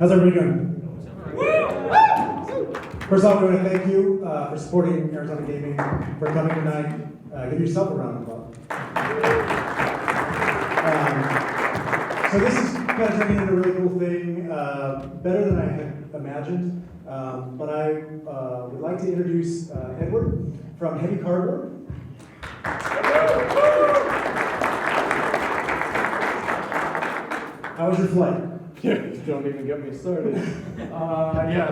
How's everybody doing? First off, I want to thank you for supporting Arizona Gaming, for coming tonight. Give yourself a round of applause. So this is kind of turning into a really cool thing, better than I had imagined. But I would like to introduce Edward from Heavy Cardboard. How was your flight? Don't even get me started.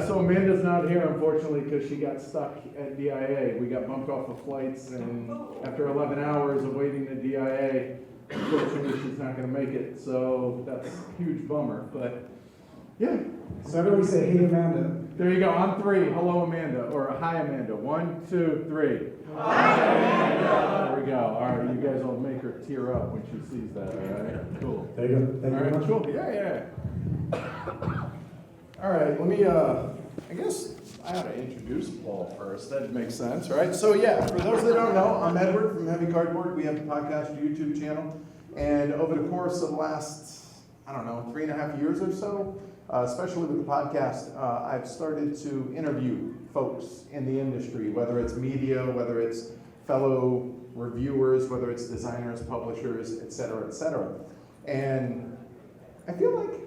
So Amanda's not here, unfortunately, because she got stuck at DIA. We got bumped off of flights, and after 11 hours of waiting at DIA, unfortunately, she's not going to make it. So that's a huge bummer. But yeah. So everybody say, hey, Amanda. There you go. On three. Hello, Amanda. Or hi, Amanda. 1, 2, 3. Hi, Amanda. There we go. All right. You guys will make her tear up when she sees that. All right. Cool. There you go. Thank you very much. Cool. Yeah. All right, let me, I guess I ought to introduce Paul first. That makes sense, right? So yeah, for those that don't know, I'm Edward from Heavy Cardboard. We have a podcast YouTube channel. And over the course of the last, 3.5 years or so, especially with the podcast, I've started to interview folks in the industry, whether it's media, whether it's fellow reviewers, whether it's designers, publishers, et cetera, and I feel like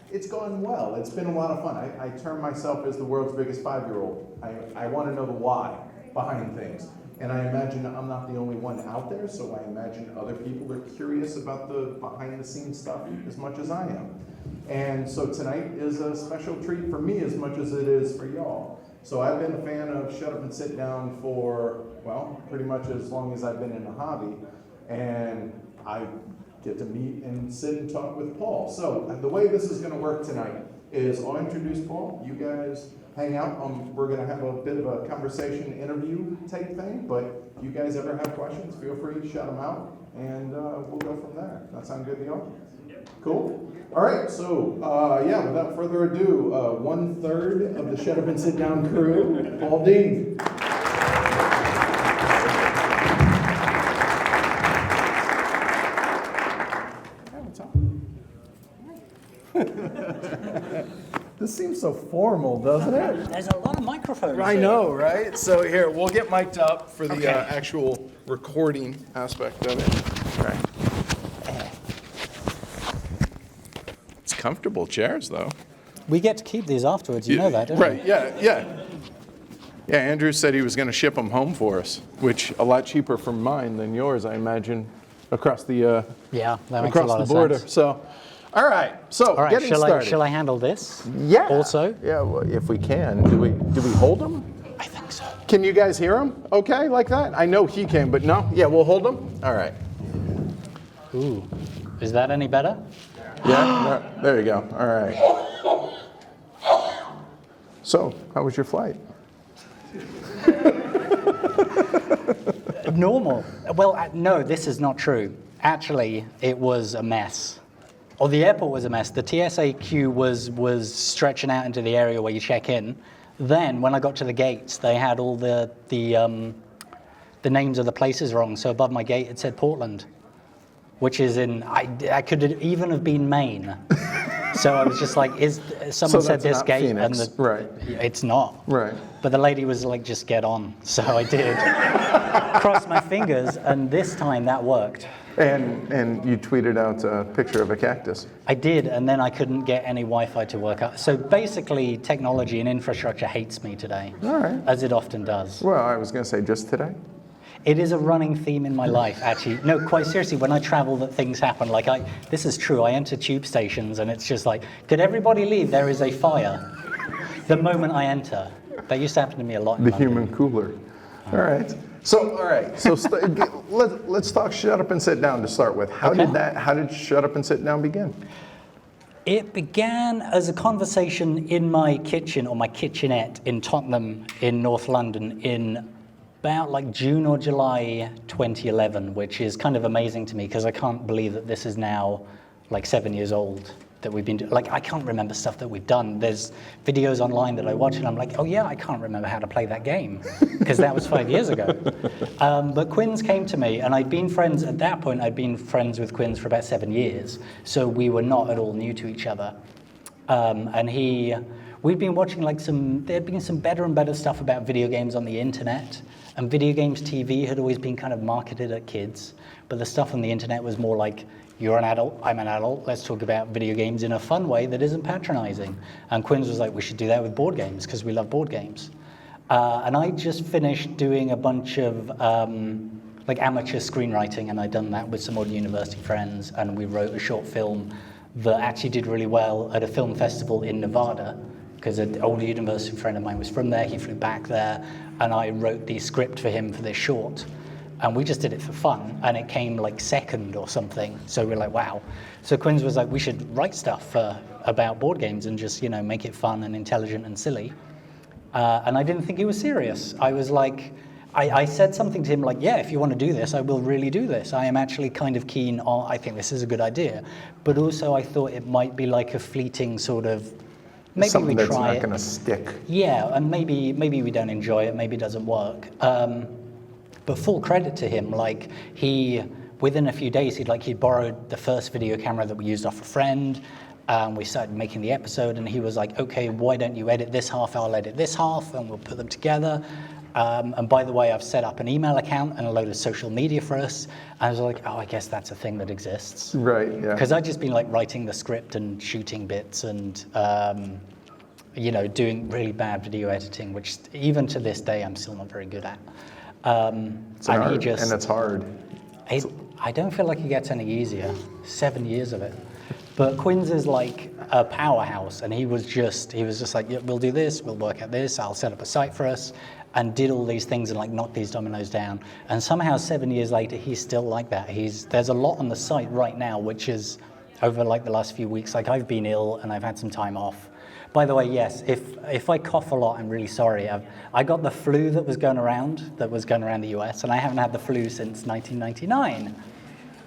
it's gone well. It's been a lot of fun. I term myself as the world's biggest 5-year-old. I want to know the why behind things. And I imagine I'm not the only one out there, so I imagine other people are curious about the behind-the-scenes stuff as much as I am. And so tonight is a special treat for me as much as it is for y'all. So I've been a fan of Shut Up and Sit Down for, pretty much as long as I've been in the hobby. And I get to meet and sit and talk with Paul. So the way this is going to work tonight is I'll introduce Paul. You guys hang out. We're going to have a bit of a conversation interview type thing. But if you guys ever have questions, feel free to shout them out, and we'll go from there. That sound good to y'all? Cool. All right. So without further ado, 1/3 of the Shut Up and Sit Down crew, Paul Dean. This seems so formal, doesn't it? There's a lot of microphones. I know, right? So here, we'll get mic'd up for the Okay. actual recording aspect of it. All right. It's comfortable chairs, though. We get to keep these afterwards, you know that, don't Right, yeah. Yeah, Andrew said he was going to ship them home for us, which a lot cheaper for mine than yours, I imagine, across the Yeah, that makes a lot of border. sense. So, all right. So, All right, getting started. shall I handle this? Yeah. Also? Yeah, well, if we can. Do we hold them? I think so. Can you guys hear him okay like that? I know he can, but no? Yeah, we'll hold him? All right. Ooh, is that any better? Yeah? No, there you go. All right. So, how was your flight? Normal. Well, no, this is not true. Actually, it was a mess. Or the airport was a mess. The TSA queue was stretching out into the area where you check in. Then, when I got to the gates, they had all the names of the places wrong. So above my gate, it said Portland, which is in, I could even have been Maine. So I was just like, someone said this gate, Phoenix. and Right. It's not. Right. But the lady was like, just get on. So I did. Crossed my fingers, and this time that worked. And you tweeted out a picture of a cactus. I did, and then I couldn't get any Wi-Fi to work out. So basically, technology and infrastructure hates me today. All right. As it often does. Well, I was going to say just today. It is a running theme in my life, actually. No, quite seriously, when I travel, that things happen. Like, this is true, I enter tube stations, and it's just like, could everybody leave? There is a fire. The moment I enter. That used to happen to me a lot in The London. human cooler. All right. So, let's talk Shut Up and Sit Down to start with. How did Shut Up and Sit Down begin? It began as a conversation in my kitchen, or my kitchenette in Tottenham in North London in about like June or July 2011, which is kind of amazing to me because I can't believe that this is now like 7 years old that we've been doing. Like, I can't remember stuff that we've done. There's videos online that I watch and I'm like, oh yeah, I can't remember how to play that game because that was 5 years ago. But Quinn's came to me, and I'd been friends at that point. I'd been friends with Quinn's for about 7 years, so we were not at all new to each other. And we'd been watching there'd been some better and better stuff about video games on the internet, and video games TV had always been kind of marketed at kids, but the stuff on the internet was more like, you're an adult, I'm an adult, let's talk about video games in a fun way that isn't patronizing. And Quinn's was like, we should do that with board games, because we love board games. And I just finished doing a bunch of amateur screenwriting, and I'd done that with some old university friends, and we wrote a short film that actually did really well at a film festival in Nevada, because an old university friend of mine was from there, he flew back there, and I wrote the script for him for this short. And we just did it for fun, and it came like second or something, so we're like, wow. So Quinn's was like, we should write stuff about board games and just, make it fun and intelligent and silly. And I didn't think he was serious. I was like, I said something to him like, yeah, if you want to do this, I will really do this. I am actually kind of keen on, I think this is a good idea. But also I thought it might be like a fleeting sort of, maybe something we that's try not it. going to stick. Yeah, and maybe we don't enjoy it, maybe it doesn't work. But full credit to him, like within a few days, he'd borrowed the first video camera that we used off a friend. We started making the episode, and he was like, okay, why don't you edit this half, I'll edit this half, and we'll put them together. And by the way, I've set up an email account and a load of social media for us. I was like, oh, I guess that's a thing that exists. Right, yeah. Because I'd just been like writing the script and shooting bits and, doing really bad video editing, which even to this day, I'm still not very good at. And it's hard. I don't feel like it gets any easier. 7 years of it. But Quinn's is like a powerhouse, and he was just like, yeah, we'll do this, we'll work at this, I'll set up a site for us, and did all these things and like knocked these dominoes down. And somehow 7 years later, he's still like that. There's a lot on the site right now, which is over like the last few weeks. Like I've been ill and I've had some time off. By the way, yes, if I cough a lot, I'm really sorry. I got the flu that was going around the US, and I haven't had the flu since 1999.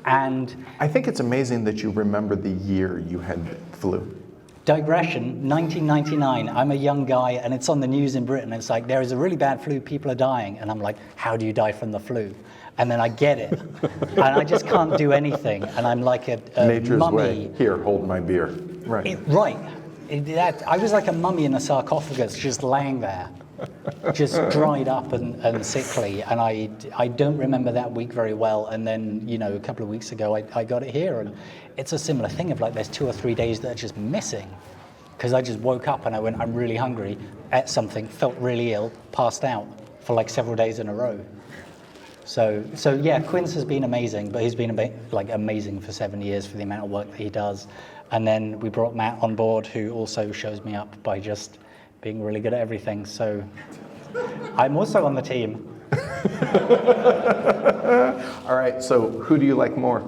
And I think it's amazing that you remember the year you had flu. digression, 1999, I'm a young guy, and it's on the news in Britain. It's like, there is a really bad flu, people are dying. And I'm like, how do you die from the flu? And then I get it, and I just can't do anything. And I'm like a Nature's mummy. way. Here, hold my beer. Right. I was like a mummy in a sarcophagus, just laying there, just dried up and sickly. And I don't remember that week very well. And then, a couple of weeks ago, I got it here. And it's a similar thing of like, there's 2 or 3 days that are just missing. Because I just woke up and I went, I'm really hungry, ate something, felt really ill, passed out for like several days in a row. So yeah, Quince has been amazing, but he's been amazing for 7 years for the amount of work that he does. And then we brought Matt on board, who also shows me up by just being really good at everything. So I'm also on the team. All right, so who do you like more?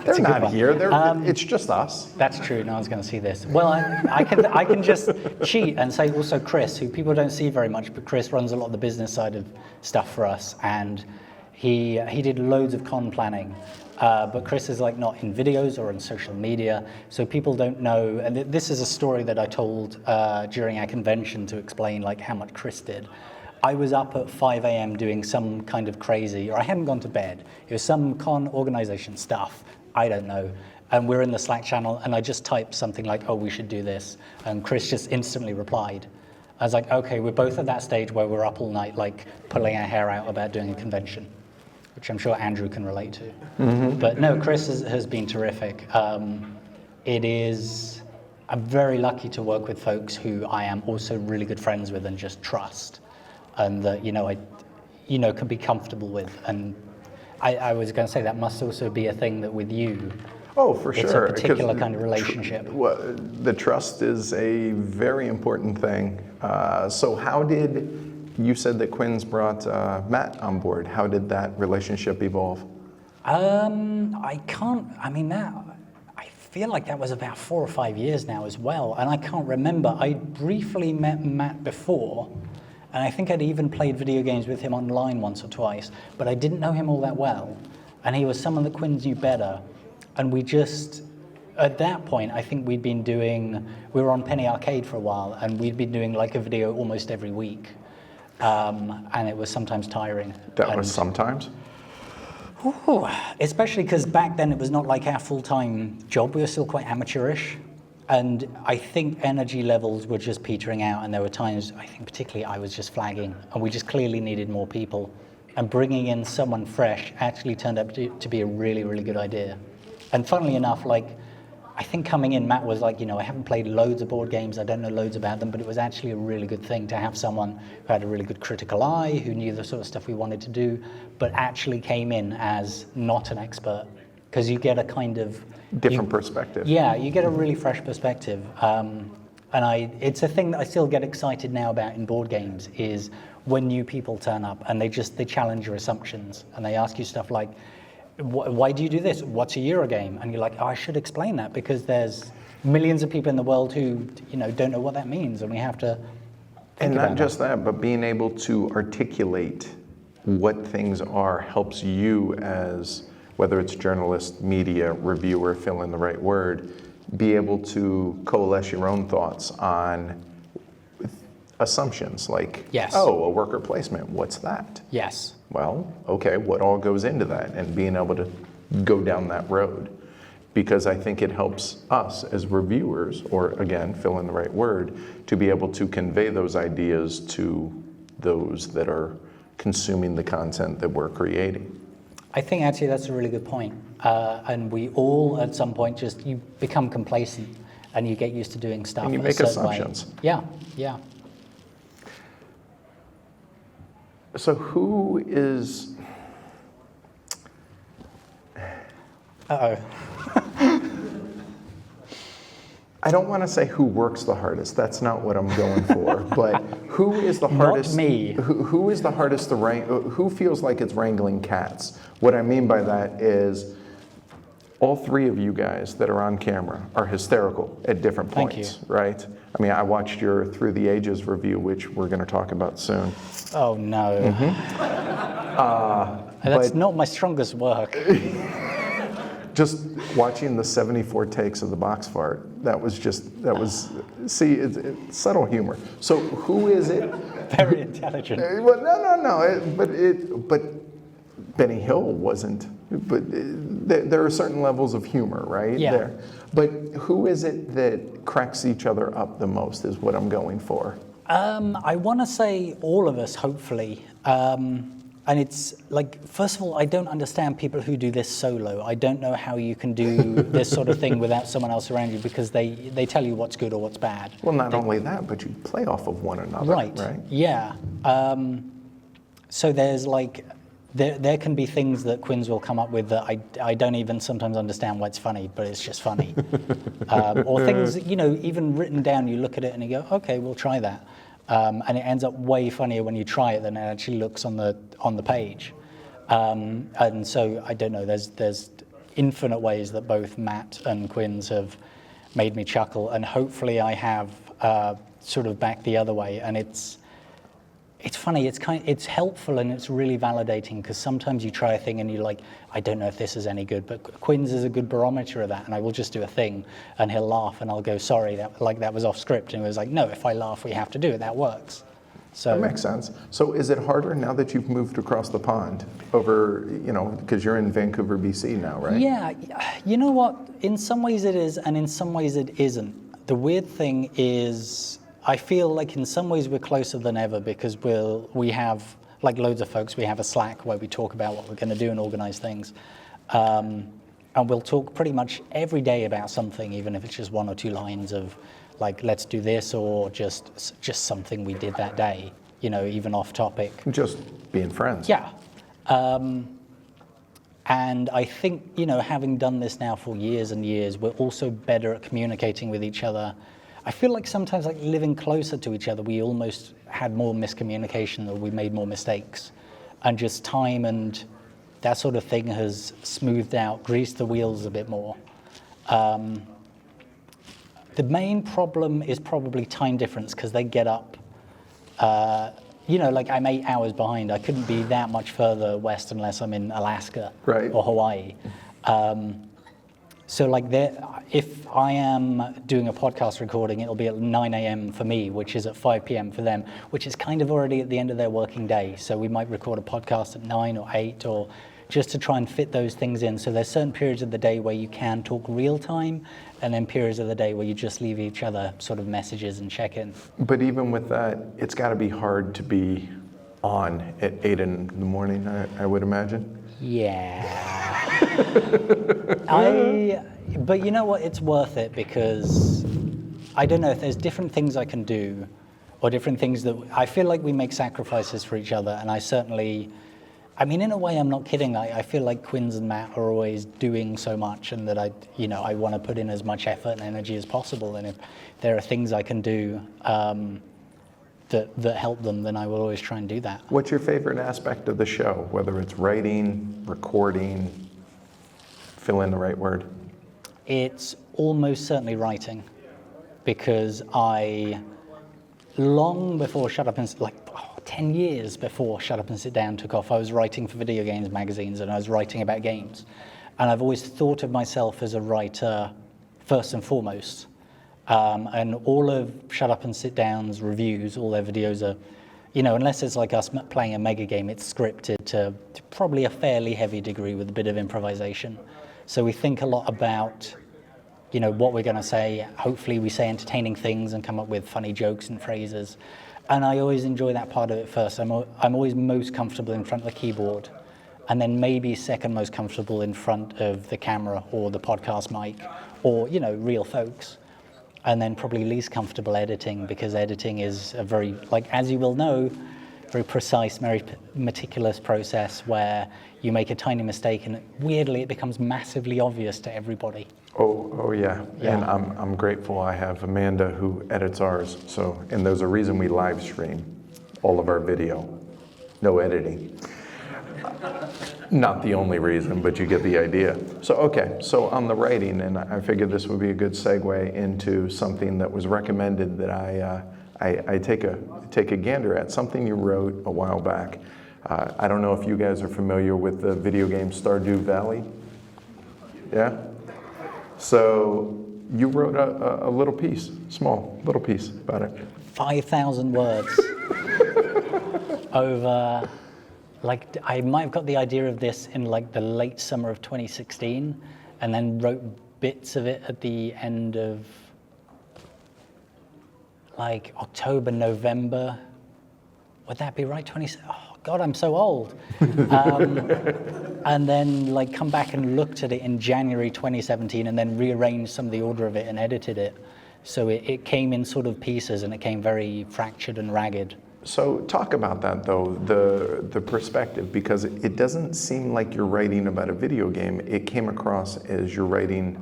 They're not here. It's just us. That's true. No one's going to see this. Well, I can just cheat and say also Chris, who people don't see very much, but Chris runs a lot of the business side of stuff for us, and he did loads of con planning. But Chris is like not in videos or on social media, so people don't know. And this is a story that I told during our convention to explain like how much Chris did. I was up at 5 a.m. doing some kind of crazy, or I hadn't gone to bed. It was some con organization stuff, I don't know. And we're in the Slack channel, and I just typed something like, oh, we should do this. And Chris just instantly replied. I was like, okay, we're both at that stage where we're up all night, like pulling our hair out about doing a convention, which I'm sure Andrew can relate to. Mm-hmm. But no, Chris has been terrific. I'm very lucky to work with folks who I am also really good friends with and just trust. And that, I can be comfortable with. And I was going to say that must also be a thing that with you. Oh, for sure. It's a particular kind of relationship. The trust is a very important thing. So how did, you said that Quinn's brought Matt on board. How did that relationship evolve? I feel like that was about 4 or 5 years now as well. And I can't remember. I briefly met Matt before. And I think I'd even played video games with him online once or twice, but I didn't know him all that well. And he was someone that Quinn knew better. And we just, at that point, I think we were on Penny Arcade for a while, and we'd been doing like a video almost every week. And it was sometimes tiring. That was sometimes? Ooh, especially because back then it was not like our full-time job. We were still quite amateurish. And I think energy levels were just petering out. And there were times, I think particularly I was just flagging. And we just clearly needed more people. And bringing in someone fresh actually turned out to be a really, really good idea. And funnily enough, like, I think coming in, Matt was like, I haven't played loads of board games, I don't know loads about them, but it was actually a really good thing to have someone who had a really good critical eye, who knew the sort of stuff we wanted to do, but actually came in as not an expert, because you get a kind of... Different perspective. Yeah, you get a really fresh perspective. And it's a thing that I still get excited now about in board games, is when new people turn up and they challenge your assumptions, and they ask you stuff like, why do you do this? What's a Eurogame? And you're like, oh, I should explain that because there's millions of people in the world who, don't know what that means, and we have to And not just that, but being able to articulate what things are helps you as, whether it's journalist, media, reviewer, fill in the right word, be able to coalesce your own thoughts on assumptions like, yes. Oh, a worker placement, what's that? Yes. Well, okay, what all goes into that, and being able to go down that road. Because I think it helps us as reviewers, or again, fill in the right word, to be able to convey those ideas to those that are consuming the content that we're creating. I think actually that's a really good point. And we all at some point you become complacent and you get used to doing stuff And you a make certain way. assumptions. Yeah, yeah. So who is... Uh-oh. I don't want to say who works the hardest. That's not what I'm going for. But who is the Not hardest? me. Who is the hardest to who feels like it's wrangling cats? What I mean by that is all three of you guys that are on camera are hysterical at different Thank points, you. right? I mean, I watched your Through the Ages review, which we're going to talk about soon. Oh no. That's but- not my strongest work. Just watching the 74 takes of the box fart, see, it's subtle humor. So who is it? Very intelligent. Well, no. But Benny Hill wasn't. But there are certain levels of humor, right? Yeah. There. But who is it that cracks each other up the most? Is what I'm going for. I want to say all of us, hopefully. And it's like, first of all, I don't understand people who do this solo. I don't know how you can do this sort of thing without someone else around you, because they tell you what's good or what's bad. Well, not only that, but you play off of one another, right? Yeah. So there's like, there can be things that Quinns will come up with that I don't even sometimes understand why it's funny, but it's just funny. Or things, even written down, you look at it and you go, okay, we'll try that. And it ends up way funnier when you try it than it actually looks on the page. And so I don't know. There's infinite ways that both Matt and Quinns have made me chuckle, and hopefully I have sort of back the other way. And it's funny. It's helpful and it's really validating, because sometimes you try a thing and you're like, I don't know if this is any good. But Quinns is a good barometer of that, and I will just do a thing and he'll laugh and I'll go, sorry, that was off script. And he was like, no, if I laugh, we have to do it. That works. So That makes sense. So is it harder now that you've moved across the pond over, because you're in Vancouver, BC now, right? Yeah, you know what? In some ways it is, and in some ways it isn't. The weird thing is, I feel like in some ways we're closer than ever, because we have, like loads of folks, we have a Slack where we talk about what we're going to do and organize things. And we'll talk pretty much every day about something, even if it's just one or two lines of like, let's do this, or just something we did that day, even off topic. Just being friends. Yeah. And I think, having done this now for years and years, we're also better at communicating with each other. I feel like sometimes, like living closer to each other, we almost had more miscommunication, or we made more mistakes. And just time and that sort of thing has smoothed out, greased the wheels a bit more. The main problem is probably time difference, because they get up, like I'm 8 hours behind. I couldn't be that much further west unless I'm in Alaska or Hawaii. So like if I am doing a podcast recording, it'll be at 9 a.m. for me, which is at 5 p.m. for them, which is kind of already at the end of their working day. So we might record a podcast at 9 or 8 or just to try and fit those things in. So there's certain periods of the day where you can talk real time, and then periods of the day where you just leave each other sort of messages and check in. But even with that, it's got to be hard to be on at 8 in the morning, I would imagine. Yeah. But you know what? It's worth it, because I don't know if there's different things I can do, or different things that I feel like we make sacrifices for each other. And I certainly, I mean, in a way, I'm not kidding. I feel like Quinns and Matt are always doing so much, and that I want to put in as much effort and energy as possible. And if there are things I can do that help them, then I will always try and do that. What's your favorite aspect of the show, whether it's writing, recording, fill in the right word? It's almost certainly writing, because long before Shut Up and 10 years before Shut Up and Sit Down took off, I was writing for video games magazines, and I was writing about games. And I've always thought of myself as a writer first and foremost. And all of Shut Up and Sit Down's reviews, all their videos are, unless it's like us playing a mega game, it's scripted to probably a fairly heavy degree with a bit of improvisation. So we think a lot about, what we're going to say. Hopefully we say entertaining things and come up with funny jokes and phrases. And I always enjoy that part of it first. I'm always most comfortable in front of the keyboard, and then maybe second most comfortable in front of the camera or the podcast mic, or, real folks. And then probably least comfortable editing, because editing is a very, as you will know, very precise, very meticulous process where you make a tiny mistake and weirdly it becomes massively obvious to everybody. Oh yeah. And I'm grateful I have Amanda who edits ours. So, and there's a reason we live stream all of our video. No editing. Not the only reason, but you get the idea. So, okay, so on the writing, and I figured this would be a good segue into something that was recommended that I take a gander at, something you wrote a while back. I don't know if you guys are familiar with the video game Stardew Valley. Yeah? So you wrote a little piece, small little piece about it. 5,000 words over, I might have got the idea of this in the late summer of 2016, and then wrote bits of it at the end of October, November. Would that be right? Oh God, I'm so old. And then come back and looked at it in January 2017, and then rearranged some of the order of it and edited it. So it came in sort of pieces, and it came very fractured and ragged. So talk about that though, the perspective, because it doesn't seem like you're writing about a video game. It came across as you're writing,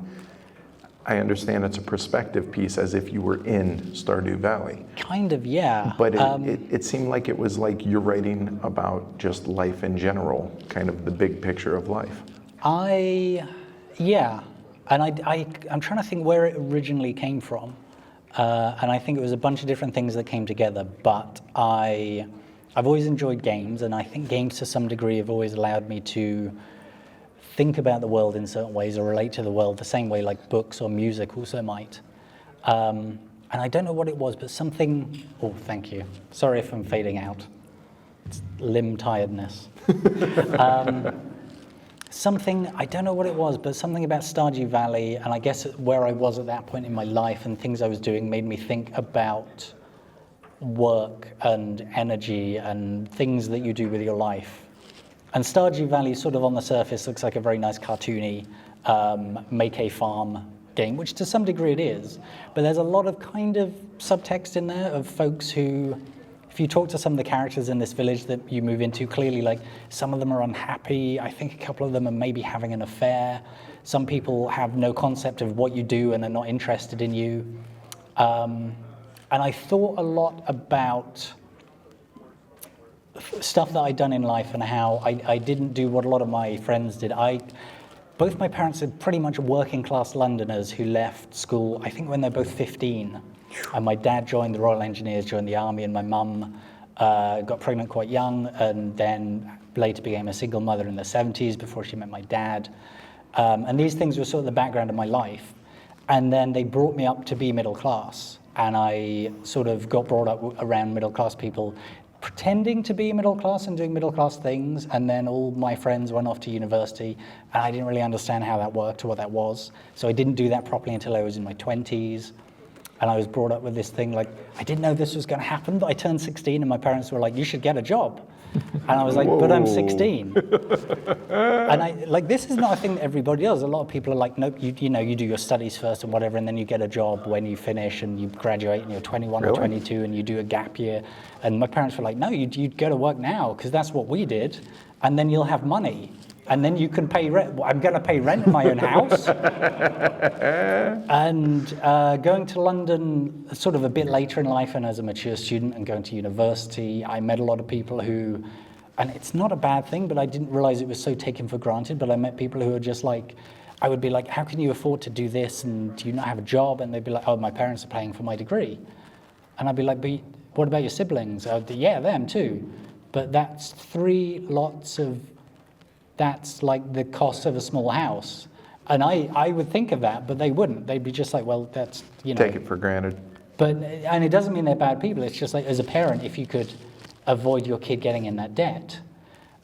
I understand it's a perspective piece, as if you were in Stardew Valley. Kind of, yeah. But it seemed like it was like you're writing about just life in general, kind of the big picture of life. Yeah. And I'm trying to think where it originally came from. And I think it was a bunch of different things that came together, but I've always enjoyed games, and I think games to some degree have always allowed me to think about the world in certain ways, or relate to the world the same way books or music also might. And I don't know what it was, but something, oh, thank you. Sorry if I'm fading out. It's limb tiredness. Something, I don't know what it was, but something about Stardew Valley, and I guess where I was at that point in my life and things I was doing, made me think about work and energy and things that you do with your life. And Stardew Valley, sort of on the surface, looks like a very nice cartoony make a farm game, which to some degree it is. But there's a lot of kind of subtext in there of folks who, if you talk to some of the characters in this village that you move into, clearly some of them are unhappy. I think a couple of them are maybe having an affair. Some people have no concept of what you do and are not interested in you. And I thought a lot about stuff that I'd done in life and how I didn't do what a lot of my friends did. Both my parents are pretty much working class Londoners who left school, I think when they're both 15. And my dad joined the Royal Engineers, joined the army, and my mum got pregnant quite young, and then later became a single mother in the 70s before she met my dad. And these things were sort of the background of my life. And then they brought me up to be middle class. And I sort of got brought up around middle class people. pretending to be middle class and doing middle class things, and then all my friends went off to university, and I didn't really understand how that worked or what that was. So I didn't do that properly until I was in my 20s. And I was brought up with this thing like, I didn't know this was going to happen, but I turned 16 and my parents were like, you should get a job. And I was like, but I'm 16. And I like, this is not a thing that everybody does. A lot of people are like, nope, you do your studies first and whatever, and then you get a job when you finish and you graduate and you're 21 or 22 and you do a gap year. And my parents were like, no, you'd go to work now because that's what we did, and then you'll have money. And then you can pay rent. I'm going to pay rent in my own house. And going to London sort of a bit later in life and as a mature student and going to university, I met a lot of people who, and it's not a bad thing, but I didn't realize it was so taken for granted, but I met people who were just like, I would be like, how can you afford to do this? And do you not have a job? And they'd be like, oh, my parents are paying for my degree. And I'd be like, but what about your siblings? Yeah, them too. But that's 3 lots of, that's like the cost of a small house. And I would think of that, but they wouldn't. They'd be just like, well, that's, Take it for granted. But, and it doesn't mean they're bad people. It's just like, as a parent, if you could avoid your kid getting in that debt.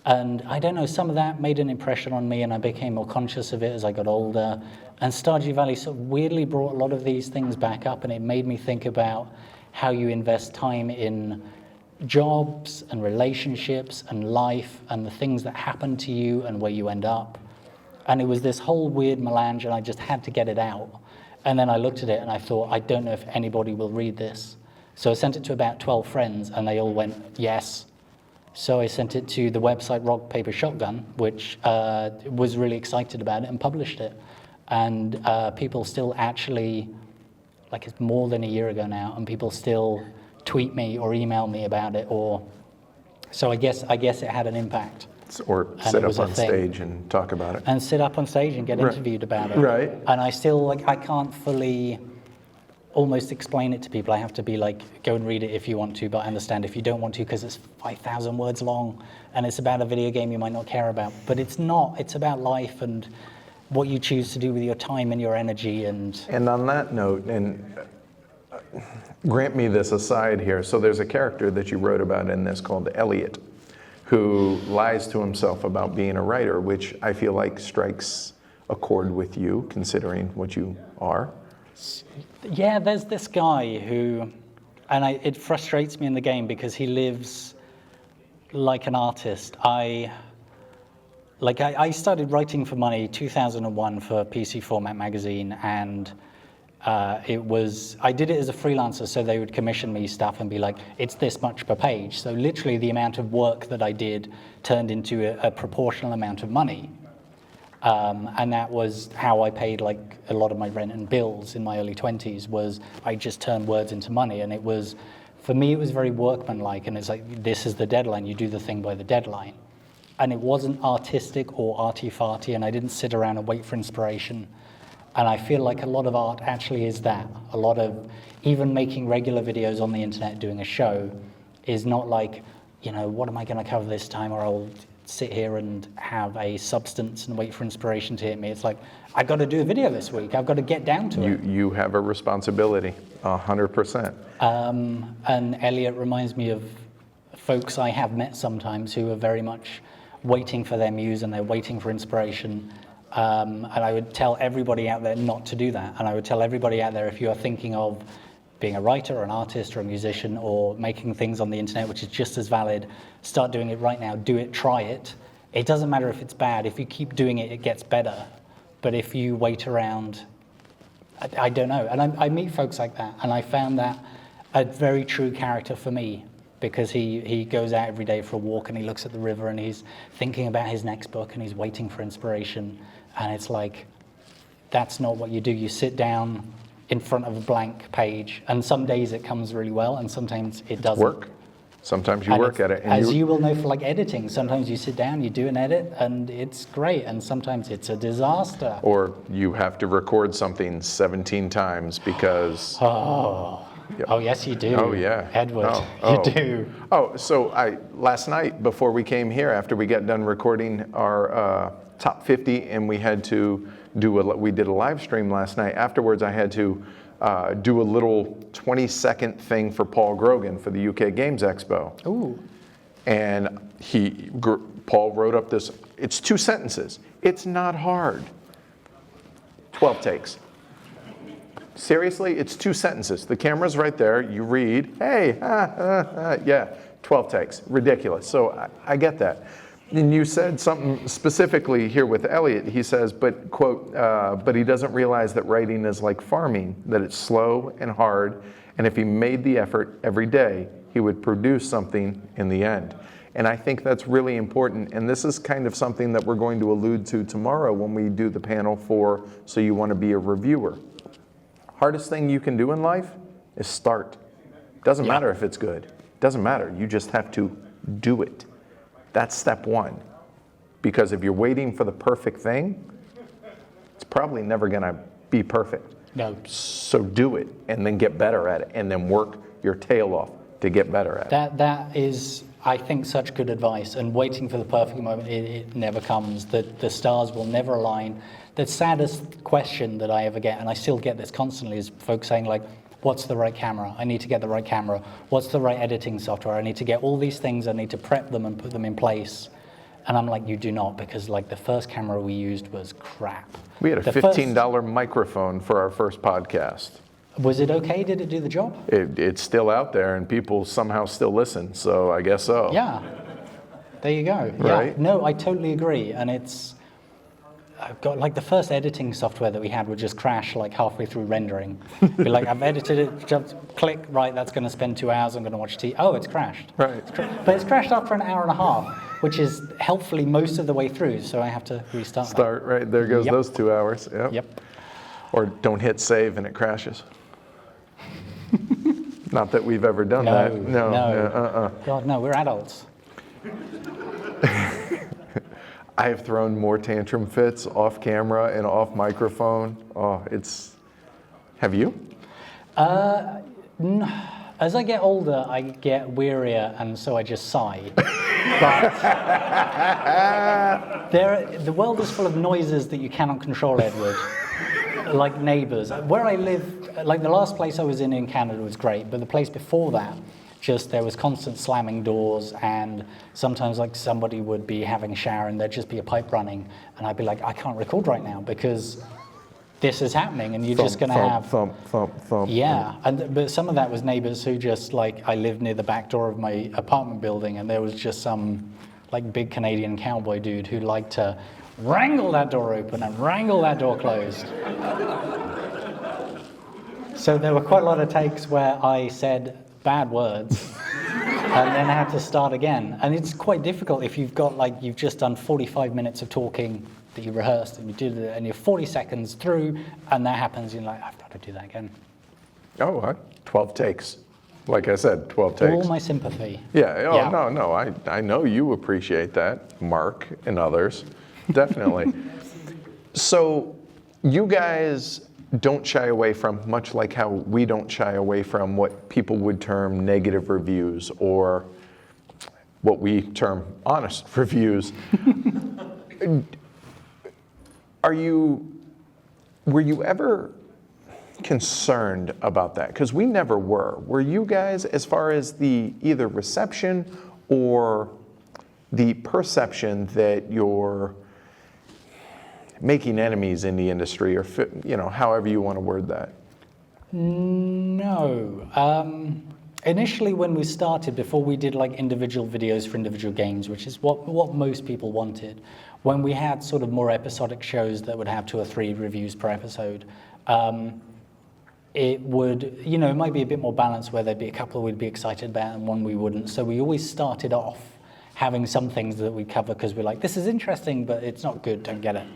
And I don't know, some of that made an impression on me, and I became more conscious of it as I got older. And Stardew Valley sort of weirdly brought a lot of these things back up, and it made me think about how you invest time in jobs and relationships and life and the things that happen to you and where you end up. And it was this whole weird melange, and I just had to get it out. And then I looked at it and I thought, I don't know if anybody will read this. So I sent it to about 12 friends and they all went, yes. So I sent it to the website Rock, Paper, Shotgun, which was really excited about it and published it. And people still actually, like it's more than a year ago now, and people still tweet me or email me about it, or so I guess it had an impact. Or sit up on stage and talk about it. And sit up on stage and get interviewed about it. Right. And I still, like, I can't fully almost explain it to people. I have to be like, go and read it if you want to, but I understand if you don't want to because it's 5,000 words long and it's about a video game you might not care about. But it's not. It's about life and what you choose to do with your time and your energy. And on that note, and grant me this aside here. So there's a character that you wrote about in this called Elliot, who lies to himself about being a writer, which I feel like strikes a chord with you, considering what you are. Yeah, there's this guy who, and it frustrates me in the game because he lives like an artist. I started writing for money 2001 for PC Format magazine, and I did it as a freelancer, so they would commission me stuff and be like, it's this much per page. So literally the amount of work that I did turned into a proportional amount of money. And that was how I paid like a lot of my rent and bills in my early 20s, was I just turned words into money. And it was, for me, it was very workmanlike, and it's like, this is the deadline, you do the thing by the deadline. And it wasn't artistic or arty-farty, and I didn't sit around and wait for inspiration. And I feel like a lot of art actually is that. A lot of, even making regular videos on the internet, doing a show, is not like, what am I going to cover this time, or I'll sit here and have a substance and wait for inspiration to hit me. It's like, I've got to do a video this week. I've got to get down to it. You have a responsibility, 100%. And Elliot reminds me of folks I have met sometimes who are very much waiting for their muse and they're waiting for inspiration. And I would tell everybody out there not to do that. And I would tell everybody out there, if you are thinking of being a writer or an artist or a musician or making things on the internet, which is just as valid, start doing it right now. Do it, try it. It doesn't matter if it's bad. If you keep doing it, it gets better. But if you wait around, I don't know. And I meet folks like that. And I found that a very true character for me, because he goes out every day for a walk and he looks at the river and he's thinking about his next book and he's waiting for inspiration. And it's like, that's not what you do. You sit down in front of a blank page, and some days it comes really well and sometimes it doesn't. Work. Sometimes you work at it. And as you will know for like editing, sometimes you sit down, you do an edit and it's great, and sometimes it's a disaster. Or you have to record something 17 times because... Yep. Oh, yes, you do. Oh, yeah. Edward, you do. Oh, so last night before we came here, after we got done recording our top 50, and we had to we did a live stream last night. Afterwards, I had to do a little 20-second thing for Paul Grogan for the UK Games Expo. Ooh. And Paul wrote up this, it's 2 sentences. It's not hard. 12 takes. Seriously, it's 2 sentences. The camera's right there. You read, hey, yeah, 12 takes. Ridiculous. So I get that. And you said something specifically here with Elliot. He says, but, quote, but he doesn't realize that writing is like farming, that it's slow and hard. And if he made the effort every day, he would produce something in the end. And I think that's really important. And this is kind of something that we're going to allude to tomorrow when we do the panel for So You Want to Be a Reviewer. Hardest thing you can do in life is start. Doesn't matter if it's good. Doesn't matter. You just have to do it. That's step 1. Because if you're waiting for the perfect thing, it's probably never going to be perfect. No. So do it and then get better at it and then work your tail off to get better at it. That is, I think, such good advice. And waiting for the perfect moment, it never comes. The stars will never align. The saddest question that I ever get, and I still get this constantly, is folks saying like, what's the right camera? I need to get the right camera. What's the right editing software? I need to get all these things. I need to prep them and put them in place. And I'm like, you do not, because like the first camera we used was crap. We had a $15 microphone for our first podcast. Was it okay? Did it do the job? It's still out there and people somehow still listen, so I guess so. Yeah. There you go. Right? Yeah. No, I totally agree. And I've got like the first editing software that we had would just crash like halfway through rendering. Be like, I've edited it, just click, right, that's going to spend 2 hours, I'm going to watch TV. Oh, it's crashed. Right. But it's crashed after an hour and a half, which is helpfully most of the way through, so I have to restart. Start, right, there goes Yep. those 2 hours. Yep. Or don't hit save and it crashes. Not that we've ever done No, that. no. God, no, we're adults. I have thrown more tantrum fits off camera and off microphone. Oh, have you? As I get older, I get wearier, and so I just sigh. But the world is full of noises that you cannot control, Edward. Like neighbors. Where I live, like the last place I was in Canada was great, but the place before that, just there was constant slamming doors, and sometimes like somebody would be having a shower and there'd just be a pipe running, and I'd be like, I can't record right now because this is happening, and you're just going to have thump. Yeah, but some of that was neighbors who just like, I lived near the back door of my apartment building, and there was just some like big Canadian cowboy dude who liked to wrangle that door open and wrangle that door closed. So there were quite a lot of takes where I said bad words and then I had to start again. And it's quite difficult if you've got like, you've just done 45 minutes of talking that you rehearsed and you did it and you're 40 seconds through and that happens, you're like, I've got to do that again. Oh, 12 takes. Like I said, 12 takes. All my sympathy. Yeah, oh, Yeah. no, I know you appreciate that, Mark and others, definitely. So you guys don't shy away from, much like how we don't shy away from what people would term negative reviews or what we term honest reviews. Were you ever concerned about that? Because we never were. Were you guys, as far as the either reception or the perception that you're making enemies in the industry, or however you want to word that? No. Initially, when we started, before we did like individual videos for individual games, which is what most people wanted, when we had sort of more episodic shows that would have 2 or 3 reviews per episode, it would, it might be a bit more balanced where there'd be a couple we'd be excited about and one we wouldn't. So we always started off having some things that we cover because we're like, this is interesting, but it's not good, don't get it.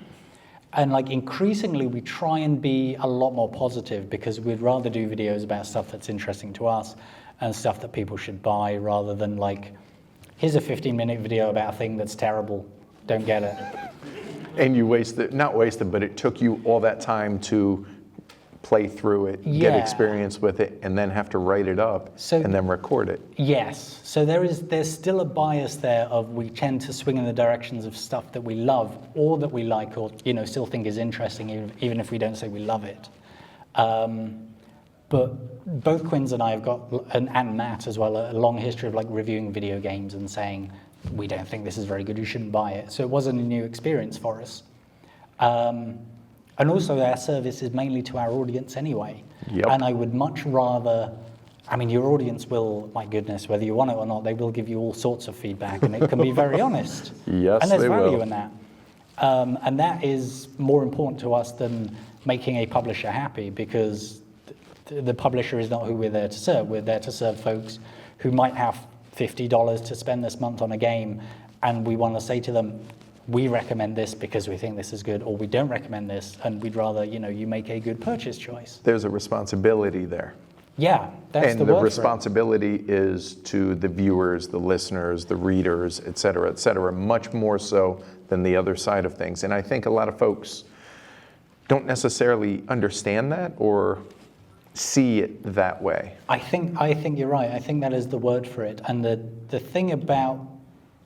And like increasingly, we try and be a lot more positive because we'd rather do videos about stuff that's interesting to us and stuff that people should buy rather than like, here's a 15-minute video about a thing that's terrible, don't get it. And you not wasted, but it took you all that time to play through it, get experience with it, and then have to write it up and then record it. Yes, so there's still a bias there of we tend to swing in the directions of stuff that we love or that we like or still think is interesting even if we don't say we love it. But both Quinns and I have got, and Matt as well, a long history of like reviewing video games and saying, we don't think this is very good, you shouldn't buy it. So it wasn't a new experience for us. And also our service is mainly to our audience anyway. Yep. And I would much rather, I mean, your audience will, my goodness, whether you want it or not, they will give you all sorts of feedback, and it can be very honest. Yes, and there's they value will. in that. And that is more important to us than making a publisher happy, because the publisher is not who we're there to serve. We're there to serve folks who might have $50 to spend this month on a game, and we want to say to them, we recommend this because we think this is good, or we don't recommend this, and we'd rather, you make a good purchase choice. There's a responsibility there. Yeah, that's And the the word responsibility is to the viewers, the listeners, the readers, et cetera, much more so than the other side of things. And I think a lot of folks don't necessarily understand that or see it that way. I think you're right. I think that is the word for it. And the thing about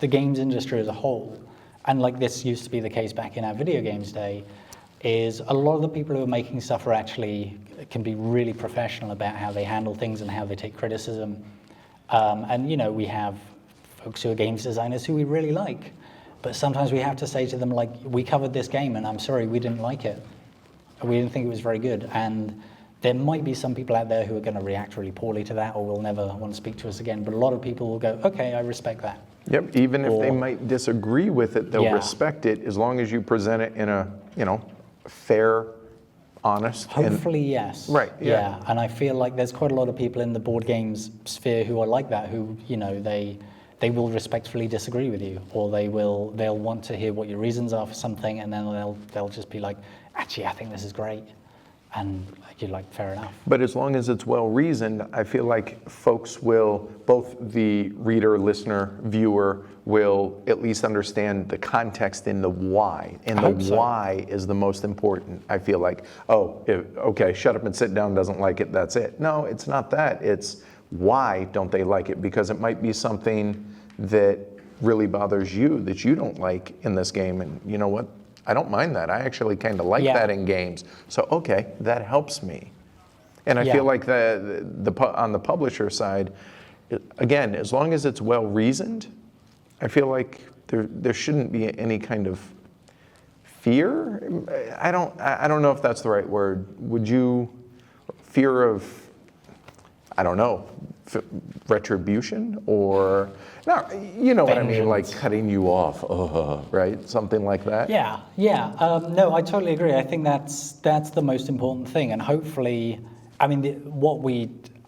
the games industry as a whole, and like this used to be the case back in our video games day, is a lot of the people who are making stuff can be really professional about how they handle things and how they take criticism. And we have folks who are games designers who we really like, but sometimes we have to say to them, like, we covered this game and I'm sorry, we didn't like it. We didn't think it was very good. And there might be some people out there who are going to react really poorly to that or will never want to speak to us again, but a lot of people will go, okay, I respect that. Yep, even if they might disagree with it, they'll Yeah. respect it as long as you present it in a, fair, honest. Hopefully, yes. Right, yeah. And I feel like there's quite a lot of people in the board games sphere who are like that, who, they will respectfully disagree with you, or they'll want to hear what your reasons are for something, and then they'll just be like, actually, I think this is great. And you're like, fair enough. But as long as it's well reasoned, I feel like folks will, both the reader, listener, viewer, will at least understand the context in the why. And the hope so. why is the most important. I feel like, okay, shut up and sit down, doesn't like it, that's it. No, it's not that. It's why don't they like it? Because it might be something that really bothers you that you don't like in this game. And you know what? I don't mind that. I actually kind of like that in games. So, okay, that helps me. And I feel like on the publisher side, again, as long as it's well reasoned, I feel like there shouldn't be any kind of fear. I don't know if that's the right word. Would you fear of, I don't know, retribution or no, you know what I mean, like cutting you off, right? Something like that. Yeah. No, I totally agree. I think that's the most important thing, and hopefully, I mean, what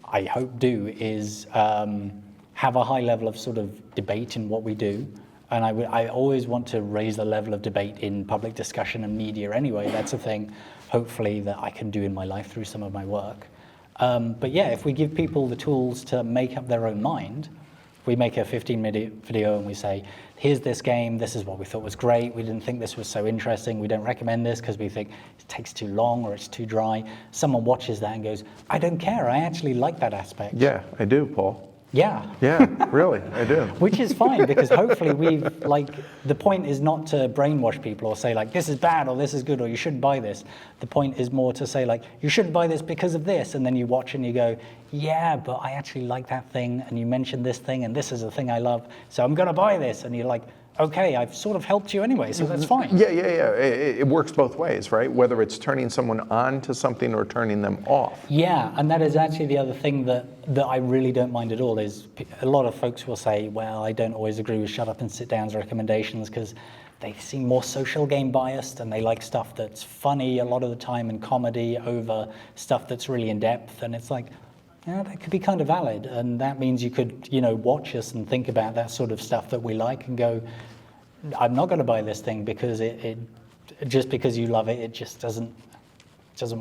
I hope do is have a high level of sort of debate in what we do, and I always want to raise the level of debate in public discussion and media anyway. That's a thing, hopefully, that I can do in my life through some of my work. But yeah, if we give people the tools to make up their own mind, we make a 15-minute video and we say, here's this game, this is what we thought was great, we didn't think this was so interesting, we don't recommend this because we think it takes too long or it's too dry. Someone watches that and goes, I don't care, I actually like that aspect. Yeah, I do, Paul. Yeah. Yeah, really, I do. Which is fine, because hopefully the point is not to brainwash people or say like, this is bad or this is good or you shouldn't buy this. The point is more to say like, you shouldn't buy this because of this. And then you watch and you go, yeah, but I actually like that thing. And you mentioned this thing and this is a thing I love. So I'm going to buy this. And you're like, okay, I've sort of helped you anyway, so that's fine. Yeah. It works both ways, right? Whether it's turning someone on to something or turning them off. Yeah, and that is actually the other thing that I really don't mind at all is a lot of folks will say, well, I don't always agree with shut up and sit down's recommendations because they seem more social game biased and they like stuff that's funny a lot of the time and comedy over stuff that's really in depth. And it's like, yeah, that could be kind of valid, and that means you could, watch us and think about that sort of stuff that we like and go, I'm not going to buy this thing because it just because you love it, it just doesn't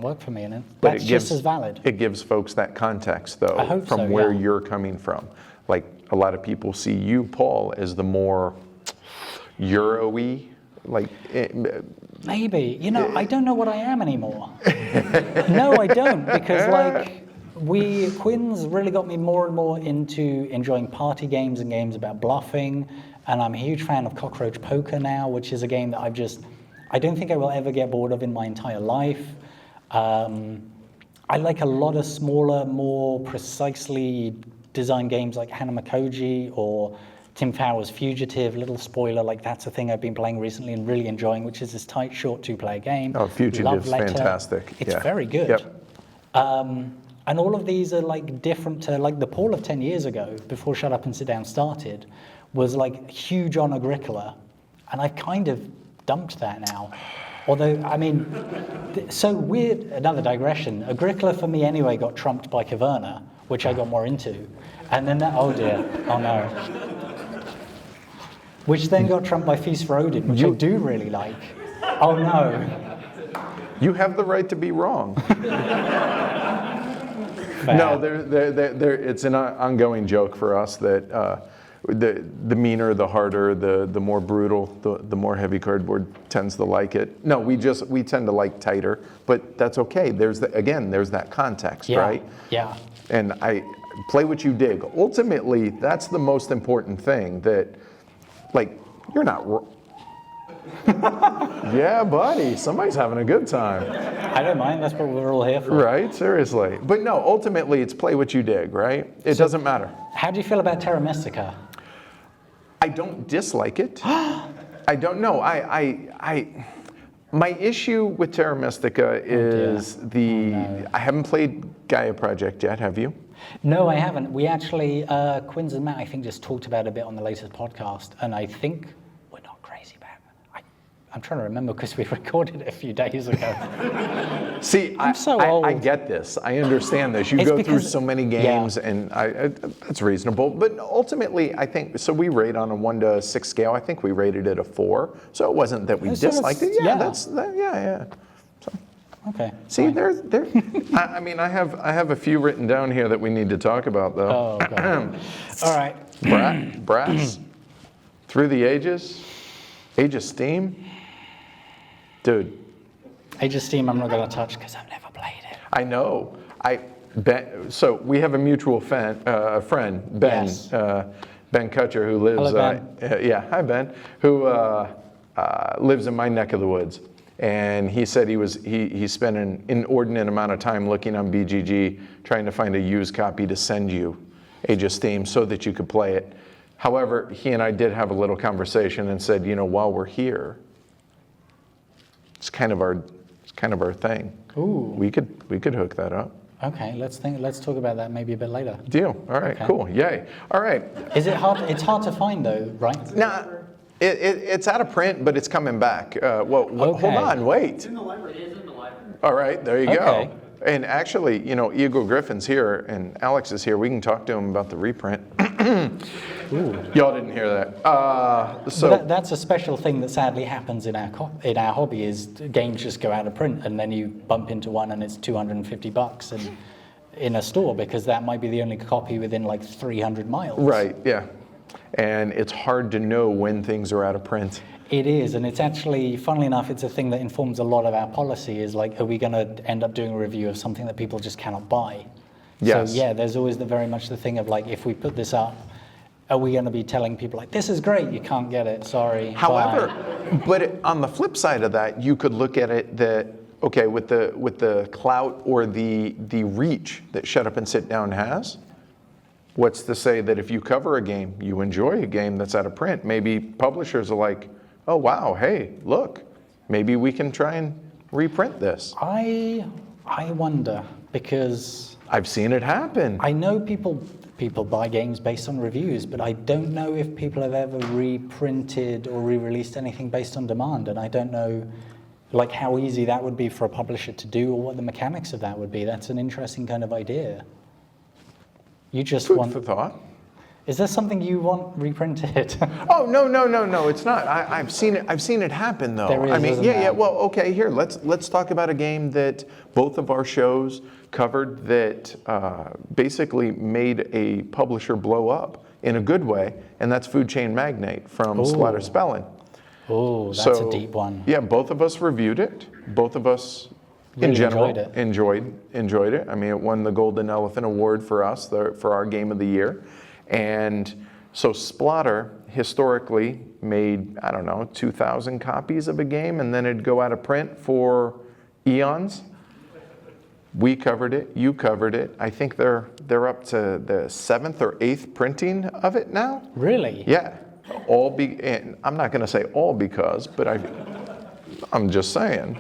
work for me, and that's just as valid. It gives folks that context, though, from where you're coming from. Like a lot of people see you, Paul, as the more Euro-y, like. Maybe, I don't know what I am anymore. No, I don't, because Quinn's really got me more and more into enjoying party games and games about bluffing, and I'm a huge fan of Cockroach Poker now, which is a game that I don't think I will ever get bored of in my entire life. I like a lot of smaller, more precisely designed games like Hanamakoji or Tim Fowler's Fugitive. Little spoiler, like that's a thing I've been playing recently and really enjoying, which is this tight, short 2-player game. Oh, Fugitive's Love Letter. fantastic. It's Yeah. very good. Yep. And all of these are like different to, like the Paul of 10 years ago, before Shut Up and Sit Down started, was like huge on Agricola. And I've kind of dumped that now. Although, I mean, so weird, another digression. Agricola for me anyway got trumped by Caverna, which I got more into. And then that, oh dear, oh no. Which then got trumped by Feast for Odin, which I do really like. Oh no. You have the right to be wrong. Fair. No, it's an ongoing joke for us that the meaner, the harder, the more brutal, the more heavy cardboard tends to like it. No, we tend to like tighter, but that's okay. There's that context, Yeah, right? yeah. And I play what you dig. Ultimately, that's the most important thing. That, like, you're not. Yeah, buddy. Somebody's having a good time. I don't mind, that's what we're all here for. Right, seriously. But no, ultimately it's play what you dig, right? It doesn't matter. How do you feel about Terra Mystica? I don't dislike it. I don't know. My issue with Terra Mystica is I haven't played Gaia Project yet, have you? No, I haven't. We actually, Quinns and Matt, I think, just talked about it a bit on the latest podcast, and I think we're not crazy about it. I'm trying to remember because we recorded it a few days ago. See, I'm so old. I get this. I understand this. You It's go through because- so many games, and that's reasonable. But ultimately, I think, so we rate on a 1 to 6 scale. I think we rated it a 4. So it wasn't that we So disliked it. it's- Yeah, yeah. yeah. Okay. See, fine. there. I mean, I have a few written down here that we need to talk about, though. Oh, God. All right. Brass, Through the Ages, Age of Steam. Dude, Age of Steam I'm not going to touch because I've never played it. I know. So we have a mutual friend, Ben, Yes. Ben Kutcher, who lives. Hello, Ben. Hi Ben, who lives in my neck of the woods, and he said he spent an inordinate amount of time looking on BGG trying to find a used copy to send you, Age of Steam, so that you could play it. However, he and I did have a little conversation and said, while we're here, it's kind of our thing. Ooh. We could hook that up. Okay, let's talk about that maybe a bit later. Deal. All right. Okay. Cool. Yay. All right. Is it hard? It's hard to find though, right? Now, it's out of print, but it's coming back. Hold on. Wait. In the library. It is in the library. All right. There you Okay. go. And actually, Eagle Griffin's here and Alex is here. We can talk to him about the reprint. Y'all didn't hear that. But that's a special thing that sadly happens in our hobby is games just go out of print and then you bump into one and it's $250 and in a store because that might be the only copy within like 300 miles. Right. Yeah. And it's hard to know when things are out of print. It is, and it's actually, funnily enough, it's a thing that informs a lot of our policy is like, are we going to end up doing a review of something that people just cannot buy? Yes. So yeah, there's always very much the thing of like, if we put this up, are we going to be telling people like, this is great, you can't get it, sorry. However, bye. but on the flip side of that, you could look at it that, okay, with the clout or the reach that Shut Up and Sit Down has, what's to say that if you cover a game, you enjoy a game that's out of print, maybe publishers are like, oh wow, hey, look, maybe we can try and reprint this. I wonder, because I've seen it happen. I know people buy games based on reviews, but I don't know if people have ever reprinted or re-released anything based on demand, and I don't know like how easy that would be for a publisher to do or what the mechanics of that would be. That's an interesting kind of idea. You just Food want... for thought. Is there something you want reprinted? Oh no, it's not. I've seen it happen though. There is, I mean, isn't yeah. there? Well, okay. Here, let's talk about a game that both of our shows covered that basically made a publisher blow up in a good way, and that's Food Chain Magnate from Ooh. Slatter Spelling. Oh, that's a deep one. Yeah, both of us reviewed it. Both of us, in Really general, enjoyed it. I mean, it won the Golden Elephant Award for us for our game of the year. And so Splatter historically made, 2,000 copies of a game, and then it'd go out of print for eons. We covered it, you covered it. I think they're up to the 7th or 8th printing of it now. Really? Yeah, and I'm not going to say all because, but I'm just saying.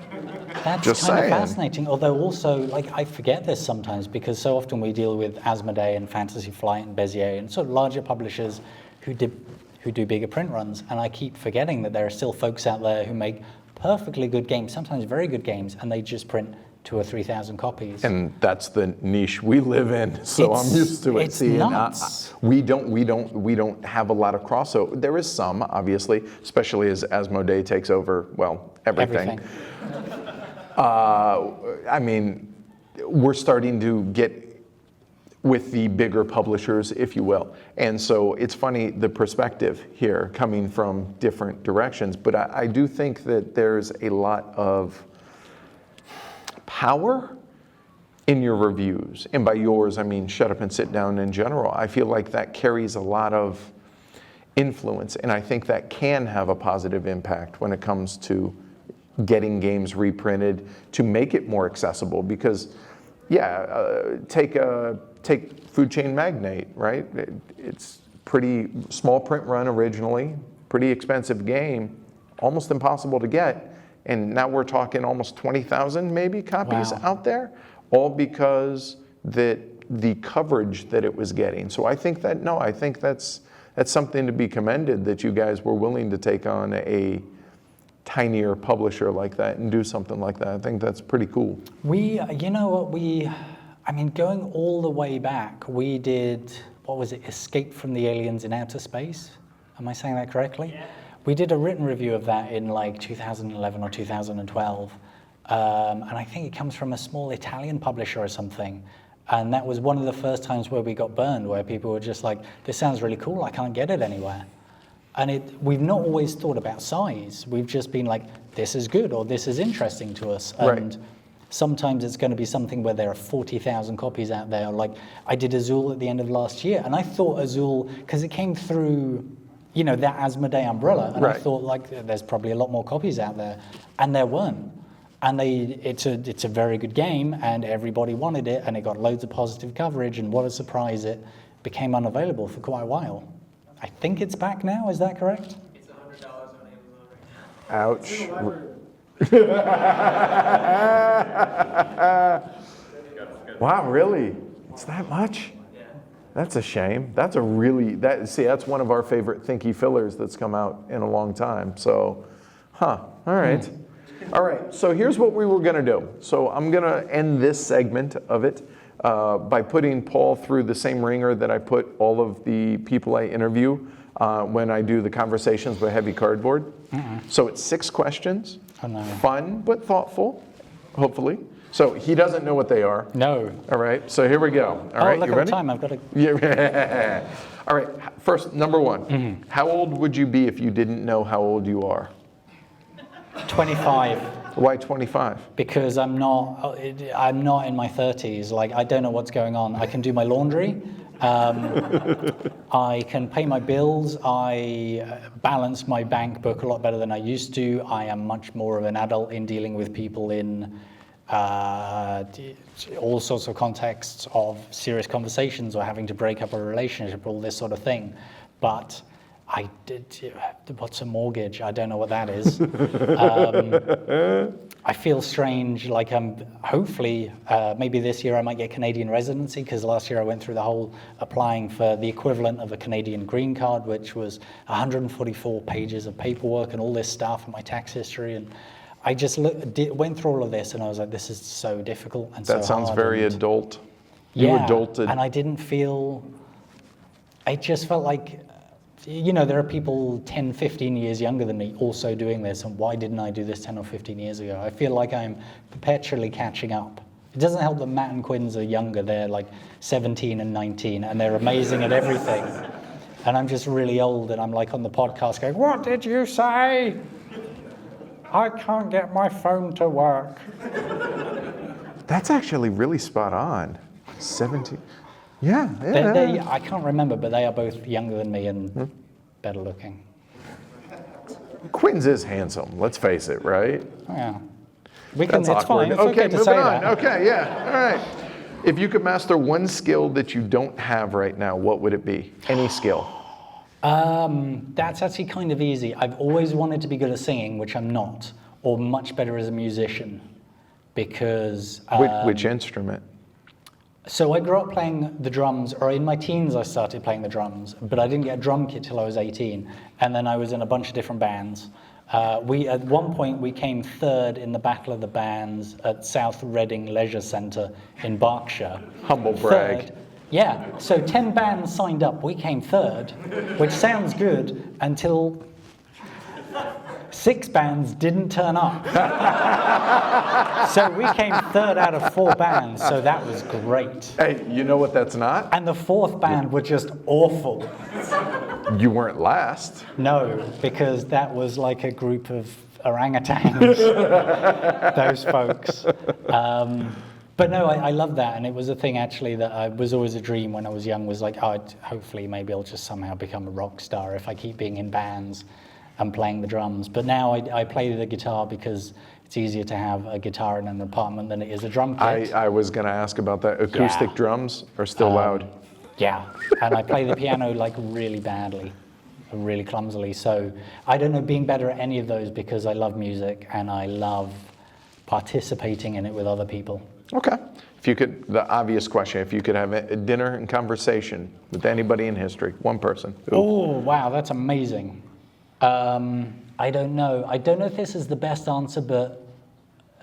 That's Just kind saying. of fascinating. Although also, like, I forget this sometimes because so often we deal with Asmodee and Fantasy Flight and Bezier and sort of larger publishers who do bigger print runs, and I keep forgetting that there are still folks out there who make perfectly good games, sometimes very good games, and they just print 2,000 or 3,000 copies. And that's the niche we live in, so I'm used to it. It's nuts. We don't have a lot of crossover. There is some, obviously, especially as Asmodee takes over, well, everything. I mean, we're starting to get with the bigger publishers, if you will. And so it's funny, the perspective here coming from different directions, but I do think that there's a lot of power in your reviews. And by yours, I mean Shut Up and Sit Down in general. I feel like that carries a lot of influence, and I think that can have a positive impact when it comes to getting games reprinted to make it more accessible. Because, take Food Chain Magnate, right? It's pretty small print run originally, pretty expensive game, almost impossible to get. And now we're talking almost 20,000 maybe copies out there, all because that the coverage that it was getting. So I think that's something to be commended, that you guys were willing to take on a tinier publisher like that and do something like that. I think that's pretty cool. Going all the way back, we did, Escape from the Aliens in Outer Space? Am I saying that correctly? Yeah. We did a written review of that in like 2011 or 2012. And I think it comes from a small Italian publisher or something. And that was one of the first times where we got burned, where people were just like, this sounds really cool, I can't get it anywhere. And we've not always thought about size. We've just been like, this is good, or this is interesting to us. And sometimes it's going to be something where there are 40,000 copies out there. Like I did Azul at the end of last year, and I thought Azul, because it came through, that Asmodee umbrella, and I thought like there's probably a lot more copies out there, and there weren't. And it's a very good game, and everybody wanted it, and it got loads of positive coverage, and what a surprise, it became unavailable for quite a while. I think it's back now, is that correct? It's $100 on Amazon right now. Ouch. Wow, really? It's that much? Yeah. That's a shame. That's that's one of our favorite thinky fillers that's come out in a long time. So, all right. All right, so here's what we were gonna do. So I'm gonna end this segment of it by putting Paul through the same ringer that I put all of the people I interview when I do the conversations with Heavy Cardboard. So it's 6 questions, fun but thoughtful, hopefully. So he doesn't know what they are. No. All right, so here we go. All right, look you at ready? the time, I've got to... Yeah. All right, first, number 1. How old would you be if you didn't know how old you are? 25. Why 25? Because I'm not in my 30s. Like, I don't know what's going on. I can do my laundry. I can pay my bills. I balance my bank book a lot better than I used to. I am much more of an adult in dealing with people in all sorts of contexts of serious conversations or having to break up a relationship, all this sort of thing. But what's a mortgage? I don't know what that is. I feel strange, like hopefully, maybe this year I might get Canadian residency, because last year I went through the whole applying for the equivalent of a Canadian green card, which was 144 pages of paperwork and all this stuff and my tax history. And I just went through all of this and I was like, this is so difficult and so hard. That sounds very adult. Yeah, You adulted. And I didn't feel, I just felt like, there are people 10, 15 years younger than me also doing this, and why didn't I do this 10 or 15 years ago? I feel like I'm perpetually catching up. It doesn't help that Matt and Quinns are younger. They're like 17 and 19, and they're amazing at everything. And I'm just really old, and I'm like on the podcast going, what did you say? I can't get my phone to work. That's actually really spot on. 17. Yeah. I can't remember, but they are both younger than me and better looking. Quinns is handsome, let's face it, right? Yeah. We can, That's it's awkward. fine. It's okay to moving say on. that. Okay, yeah, all right. If you could master one skill that you don't have right now, what would it be? Any skill. That's actually kind of easy. I've always wanted to be good at singing, which I'm not, or much better as a musician, because... Which instrument? So I grew up playing the drums, or in my teens I started playing the drums, but I didn't get a drum kit till I was 18, and then I was in a bunch of different bands. At one point we came third in the Battle of the Bands at South Reading Leisure Centre in Berkshire. Humble brag. Third. Yeah, so 10 bands signed up, we came third, which sounds good until 6 bands didn't turn up. So we came third out of 4 bands, so that was great. Hey, you know what that's not? And the 4th band were just awful. You weren't last. No, because that was like a group of orangutans, those folks. But no, I love that, and it was a thing actually that was always a dream when I was young, was like, oh, hopefully maybe I'll just somehow become a rock star if I keep being in bands and playing the drums. But now I play the guitar because it's easier to have a guitar in an apartment than it is a drum kit. I was going to ask about that. Acoustic Yeah. drums are still loud. Yeah, and I play the piano like really badly, really clumsily. So I don't know being better at any of those because I love music and I love participating in it with other people. Okay. If you could, the obvious question, if you could have a dinner and conversation with anybody in history, one person. Who? Oh, wow, that's amazing. I don't know. I don't know if this is the best answer, but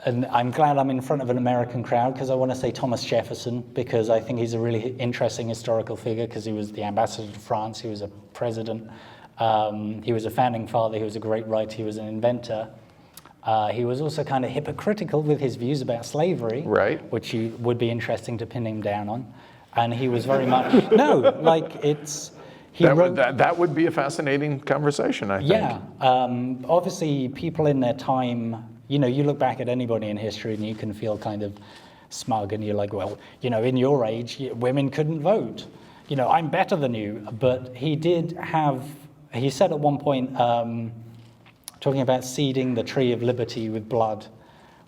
and I'm glad I'm in front of an American crowd because I want to say Thomas Jefferson because I think he's a really interesting historical figure because he was the ambassador to France, he was a president, he was a founding father, he was a great writer, he was an inventor. He was also kind of hypocritical with his views about slavery, right? Which would be interesting to pin him down on. And he was very much, no, like it's... That would be a fascinating conversation, I think. Yeah, obviously people in their time, you know, you look back at anybody in history and you can feel kind of smug and you're like, well, you know, in your age, women couldn't vote. You know, I'm better than you. But he did have, he said at one point, talking about seeding the tree of liberty with blood,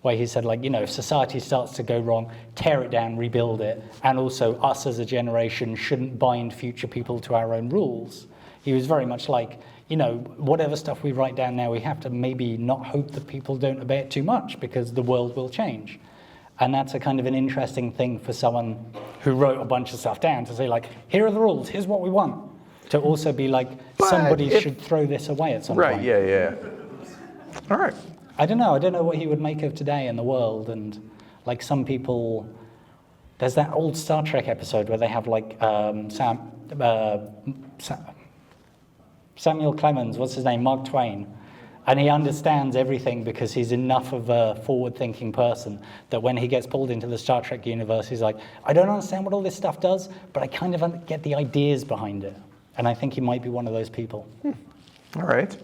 where he said, like, you know, if society starts to go wrong, tear it down, rebuild it. And also us as a generation shouldn't bind future people to our own rules. He was very much like, you know, whatever stuff we write down now, we have to maybe not hope that people don't obey it too much because the world will change. And that's a kind of an interesting thing for someone who wrote a bunch of stuff down to say, like, here are the rules, here's what we want. To also be like, somebody should throw this away at some point. Right, yeah. All right. I don't know what he would make of today in the world. And like some people, there's that old Star Trek episode where they have like Samuel Clemens, what's his name, Mark Twain. And he understands everything because he's enough of a forward-thinking person that when he gets pulled into the Star Trek universe, he's like, I don't understand what all this stuff does, but I kind of get the ideas behind it. And I think he might be one of those people. All right.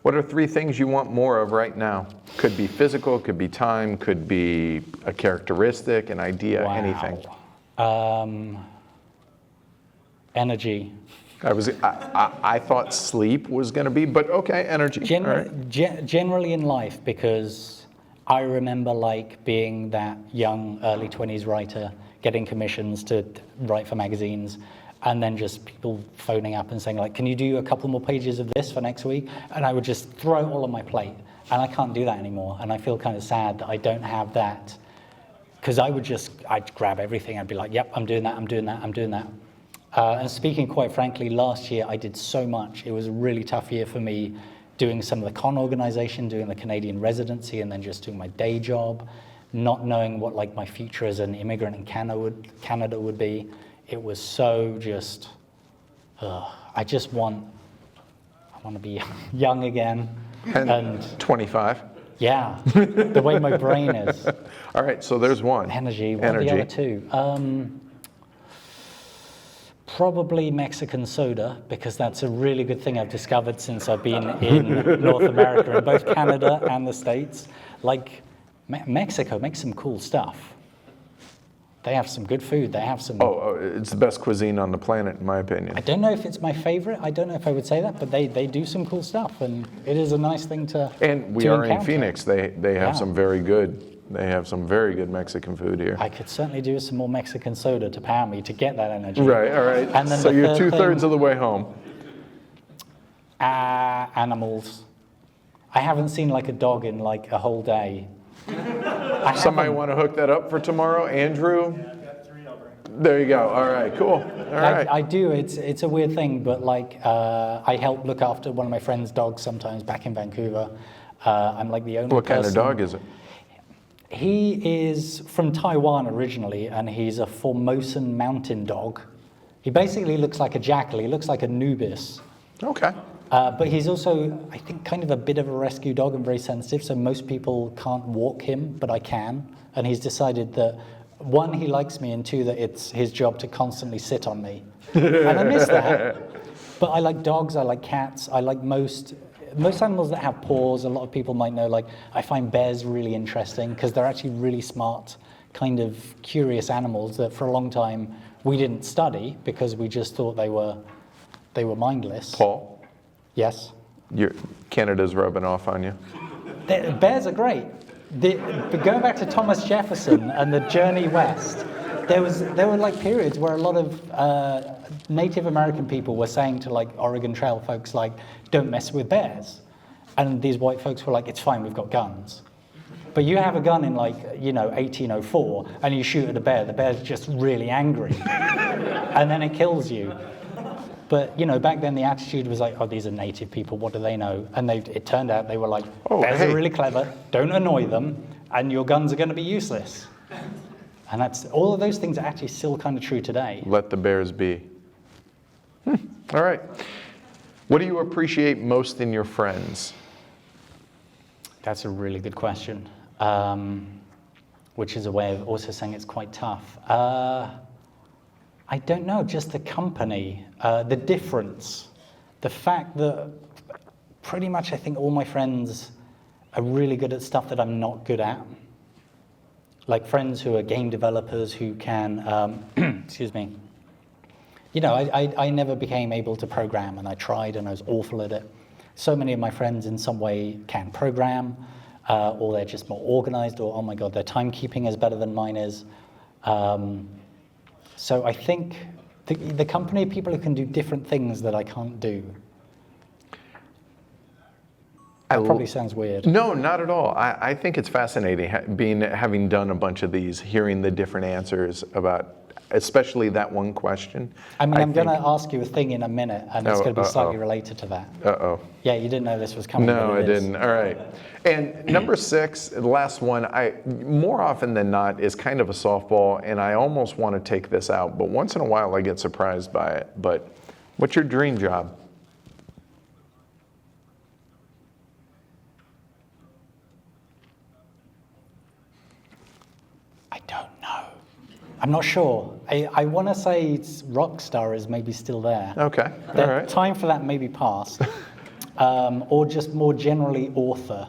What are 3 things you want more of right now? Could be physical, could be time, could be a characteristic, an idea, anything. Energy. I thought sleep was going to be, but okay, energy. Generally in life, because I remember like being that young, early 20s writer, getting commissions to write for magazines, and then just people phoning up and saying, like, can you do a couple more pages of this for next week? And I would just throw it all on my plate. And I can't do that anymore. And I feel kind of sad that I don't have that. Because I'd grab everything. I'd be like, yep, I'm doing that, I'm doing that, I'm doing that. And speaking quite frankly, last year I did so much. It was a really tough year for me doing some of the con organization, doing the Canadian residency, and then just doing my day job, not knowing what like my future as an immigrant in Canada would be. It was so just, I want to be young again. And 25. Yeah, the way my brain is. All right, so there's one. Energy. What are the other 2? Probably Mexican soda, because that's a really good thing I've discovered since I've been in North America, in both Canada and the States. Like, Mexico makes some cool stuff. They have some good food. They have some. It's the best cuisine on the planet, in my opinion. I don't know if it's my favorite. I don't know if I would say that, but they do some cool stuff, and it is a nice thing to. And we to are in encounter. Phoenix. They have some very good. They have some very good Mexican food here. I could certainly do some more Mexican soda to power me to get that energy. Right. All right. And then So the you're third 2/3 thing- of the way home. Animals. I haven't seen like a dog in like a whole day. Somebody want to hook that up for tomorrow, Andrew? Yeah, I've got 3 over. There you go. All right. Cool. All right. I do. It's a weird thing, but like I help look after one of my friend's dogs sometimes back in Vancouver. I'm like the only What kind of person- dog is it? He is from Taiwan originally, and he's a Formosan mountain dog. He basically looks like a jackal. He looks like a Nubis. Okay. But he's also, I think, kind of a bit of a rescue dog and very sensitive, so most people can't walk him, but I can. And he's decided that, one, he likes me, and two, that it's his job to constantly sit on me. And I miss that. But I like dogs, I like cats, I like most animals that have paws. A lot of people might know, like, I find bears really interesting because they're actually really smart, kind of curious animals that for a long time we didn't study because we just thought they were mindless. Paul, Canada's rubbing off on you. Bears are great. But going back to Thomas Jefferson and the journey west, there were like periods where a lot of Native American people were saying to like Oregon Trail folks like, don't mess with bears. And these white folks were like, it's fine, we've got guns. But you have a gun in like, 1804 and you shoot at the bear's just really angry. And then it kills you. But, back then the attitude was like, oh, these are native people, what do they know? And it turned out they were like, bears are really clever, don't annoy them, and your guns are going to be useless. And all of those things are actually still kind of true today. Let the bears be. All right. What do you appreciate most in your friends? That's a really good question, which is a way of also saying it's quite tough. I don't know, just the company, the difference, the fact that pretty much I think all my friends are really good at stuff that I'm not good at. Like friends who are game developers who can, excuse me, I never became able to program, and I tried and I was awful at it. So many of my friends in some way can program, or they're just more organized, or oh my God, their timekeeping is better than mine is. So I think the company of people who can do different things that I can't do. That probably sounds weird. No, not at all. I think it's fascinating having done a bunch of these, hearing the different answers about, especially that one question. I mean, I'm going to ask you a thing in a minute, and it's going to be slightly related to that. Uh-oh. Yeah, you didn't know this was coming. No, I but it is. didn't. All right. And number 6, the last one, more often than not is kind of a softball, and I almost want to take this out, but once in a while I get surprised by it. But what's your dream job? I don't know. I'm not sure. I want to say rock star is maybe still there. Okay. All The right. time for that may be past. Or just more generally author,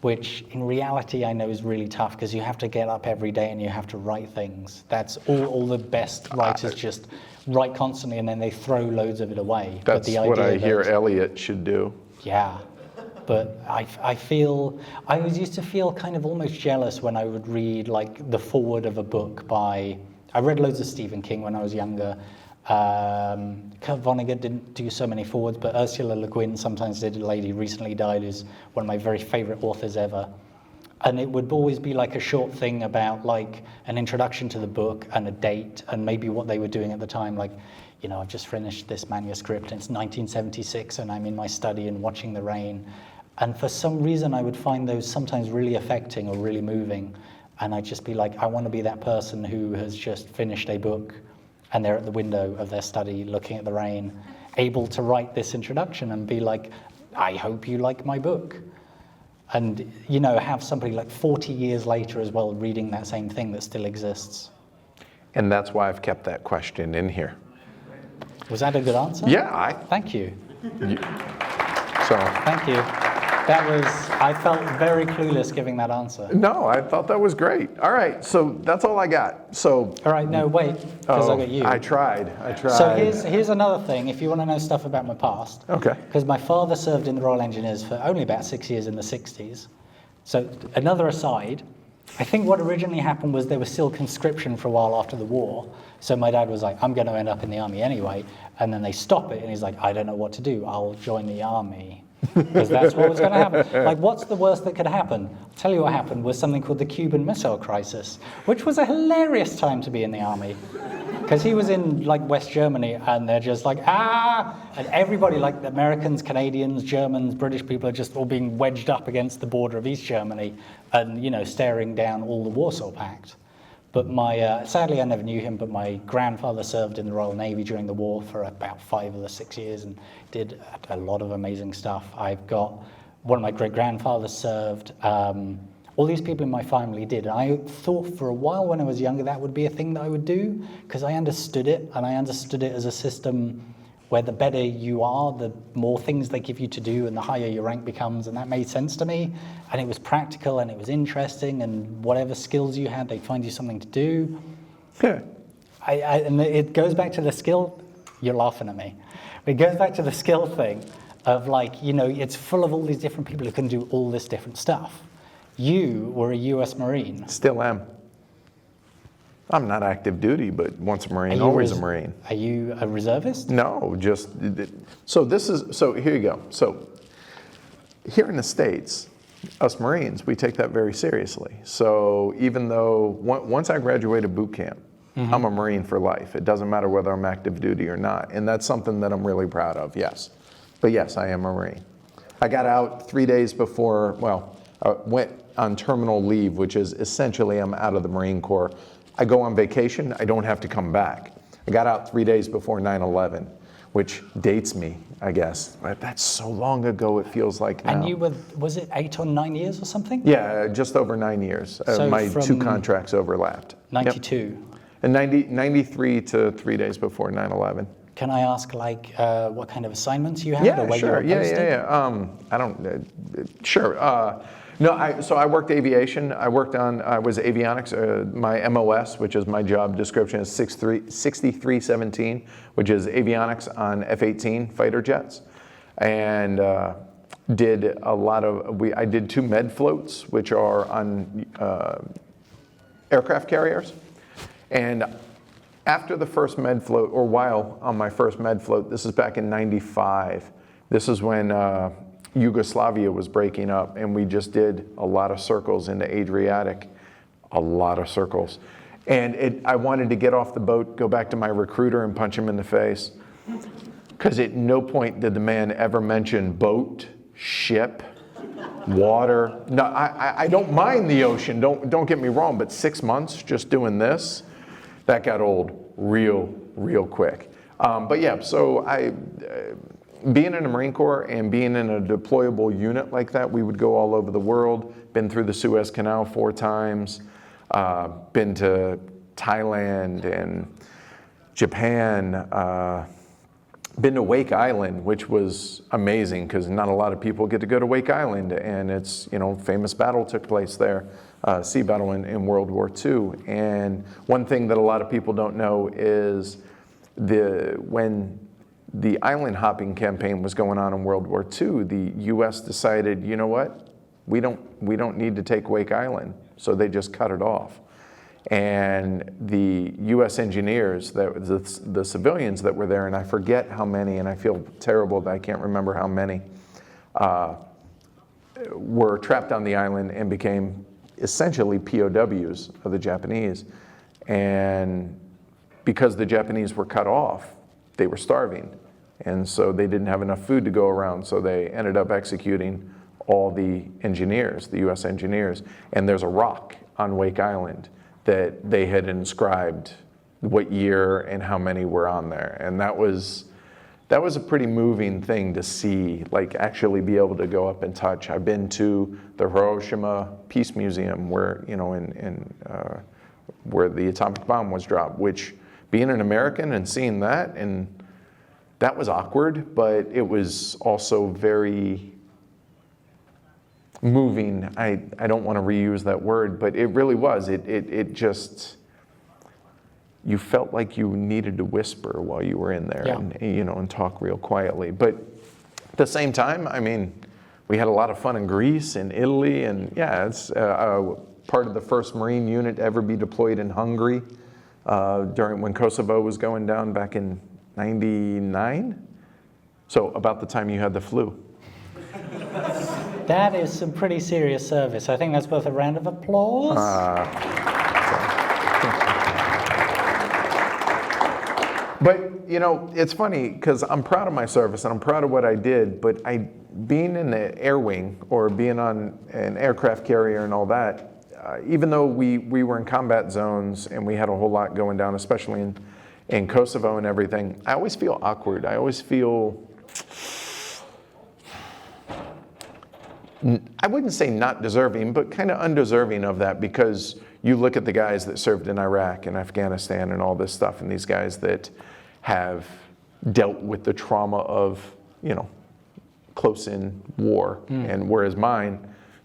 which in reality I know is really tough because you have to get up every day and you have to write things. That's all the best writers just write constantly and then they throw loads of it away. That's what I hear Elliot should do. Yeah. But I always used to feel kind of almost jealous when I would read like the foreword of a book I read loads of Stephen King when I was younger. Kurt Vonnegut didn't do so many forewords, but Ursula Le Guin sometimes did. A lady recently died who's one of my very favorite authors ever. And it would always be like a short thing about like an introduction to the book and a date and maybe what they were doing at the time. Like, I've just finished this manuscript and it's 1976 and I'm in my study and watching the rain. And for some reason I would find those sometimes really affecting or really moving. And I'd just be like, I want to be that person who has just finished a book and they're at the window of their study looking at the rain, able to write this introduction and be like, I hope you like my book. And, have somebody like 40 years later as well reading that same thing that still exists. And that's why I've kept that question in here. Was that a good answer? Yeah. Thank you. So. Thank you. I felt very clueless giving that answer. No, I thought that was great. All right, so that's all I got. So, All right, no, wait, because I got you. I tried. So here's another thing, if you want to know stuff about my past. Okay. Because my father served in the Royal Engineers for only about 6 years in the 60s. So another aside, I think what originally happened was there was still conscription for a while after the war. So my dad was like, I'm going to end up in the army anyway. And then they stop it, and he's like, I don't know what to do. I'll join the army. Because that's what was going to happen. Like, what's the worst that could happen? I'll tell you what happened was something called the Cuban Missile Crisis, which was a hilarious time to be in the army. Because he was in, like, West Germany, and they're just like, ah! And everybody, like, the Americans, Canadians, Germans, British people are just all being wedged up against the border of East Germany and, you know, staring down all the Warsaw Pact. But sadly, I never knew him, but my grandfather served in the Royal Navy during the war for about 5 or 6 years and did a lot of amazing stuff. I've got one of my great-grandfathers served. All these people in my family did. And I thought for a while when I was younger that would be a thing that I would do because I understood it, and I understood it as a system where the better you are, the more things they give you to do and the higher your rank becomes, and that made sense to me. And it was practical and it was interesting, and whatever skills you had, they'd find you something to do. And it goes back to the skill, you're laughing at me. It goes back to the skill thing of, like, you know, it's full of all these different people who can do all this different stuff. You were a US Marine. Still am. I'm not active duty, but once a Marine, always a Marine. Are you a reservist? No, so here you go. So here in the States, us Marines, we take that very seriously. So even though, once I graduated boot camp, I'm a Marine for life. It doesn't matter whether I'm active duty or not. And that's something that I'm really proud of, yes. But yes, I am a Marine. I got out 3 days before, went on terminal leave, which is essentially I'm out of the Marine Corps. I go on vacation, I don't have to come back. I got out 3 days before 9/11, which dates me, I guess. But that's so long ago, it feels like now. And you were, was it 8 or 9 years or something? Yeah, just over 9 years. So my from 2 contracts overlapped. 92. Yep. And 93 to 3 days before 9/11. Can I ask, like, what kind of assignments you had? Yeah, or where sure. You were posted? I don't. Sure. So I worked aviation. I was avionics. My MOS, which is my job description, is 6317, which is avionics on F-18 fighter jets, and did a lot of. I did 2 med floats, which are on aircraft carriers, and after the first med float, or while on my first med float, this is back in '95. This is when Yugoslavia was breaking up, and we just did a lot of circles into Adriatic, a lot of circles. And I wanted to get off the boat, go back to my recruiter and punch him in the face, because at no point did the man ever mention boat, ship, water. No, I don't mind the ocean, don't get me wrong, but 6 months just doing this, that got old real quick. But yeah, so being in the Marine Corps and being in a deployable unit like that, we would go all over the world, been through the Suez Canal 4 times, been to Thailand and Japan, been to Wake Island, which was amazing because not a lot of people get to go to Wake Island, and it's, you know, famous battle took place there, sea battle in World War II. And one thing that a lot of people don't know is when the island hopping campaign was going on in World War II, the U.S. decided, you know what, we don't need to take Wake Island, so they just cut it off. And the U.S. engineers, the civilians that were there, and I forget how many, and I feel terrible that I can't remember how many, were trapped on the island and became essentially POWs of the Japanese. And because the Japanese were cut off, they were starving. And so they didn't have enough food to go around, so they ended up executing all the engineers, the U.S. engineers. And there's a rock on Wake Island that they had inscribed what year and how many were on there. And that was a pretty moving thing to see, like actually be able to go up and touch. I've been to the Hiroshima Peace Museum where, you know, where the atomic bomb was dropped, which being an American and seeing that, and that was awkward, but it was also very moving. I don't want to reuse that word, but it really was. It just, you felt like you needed to whisper while you were in there, Yeah. and talk real quietly. But at the same time, I mean, we had a lot of fun in Greece and Italy, and yeah, it's part of the first Marine unit to ever be deployed in Hungary during when Kosovo was going down back in '99. So about the time you had the flu. That is some pretty serious service. I think that's worth a round of applause. But it's funny because I'm proud of my service and I'm proud of what I did. But being in the air wing or being on an aircraft carrier and all that, even though we were in combat zones and we had a whole lot going down, especially in Kosovo and everything, I always feel awkward. I always feel, I wouldn't say not deserving, but kind of undeserving of that, because you look at the guys that served in Iraq and Afghanistan and all this stuff, and these guys that have dealt with the trauma of, close-in war. And whereas mine,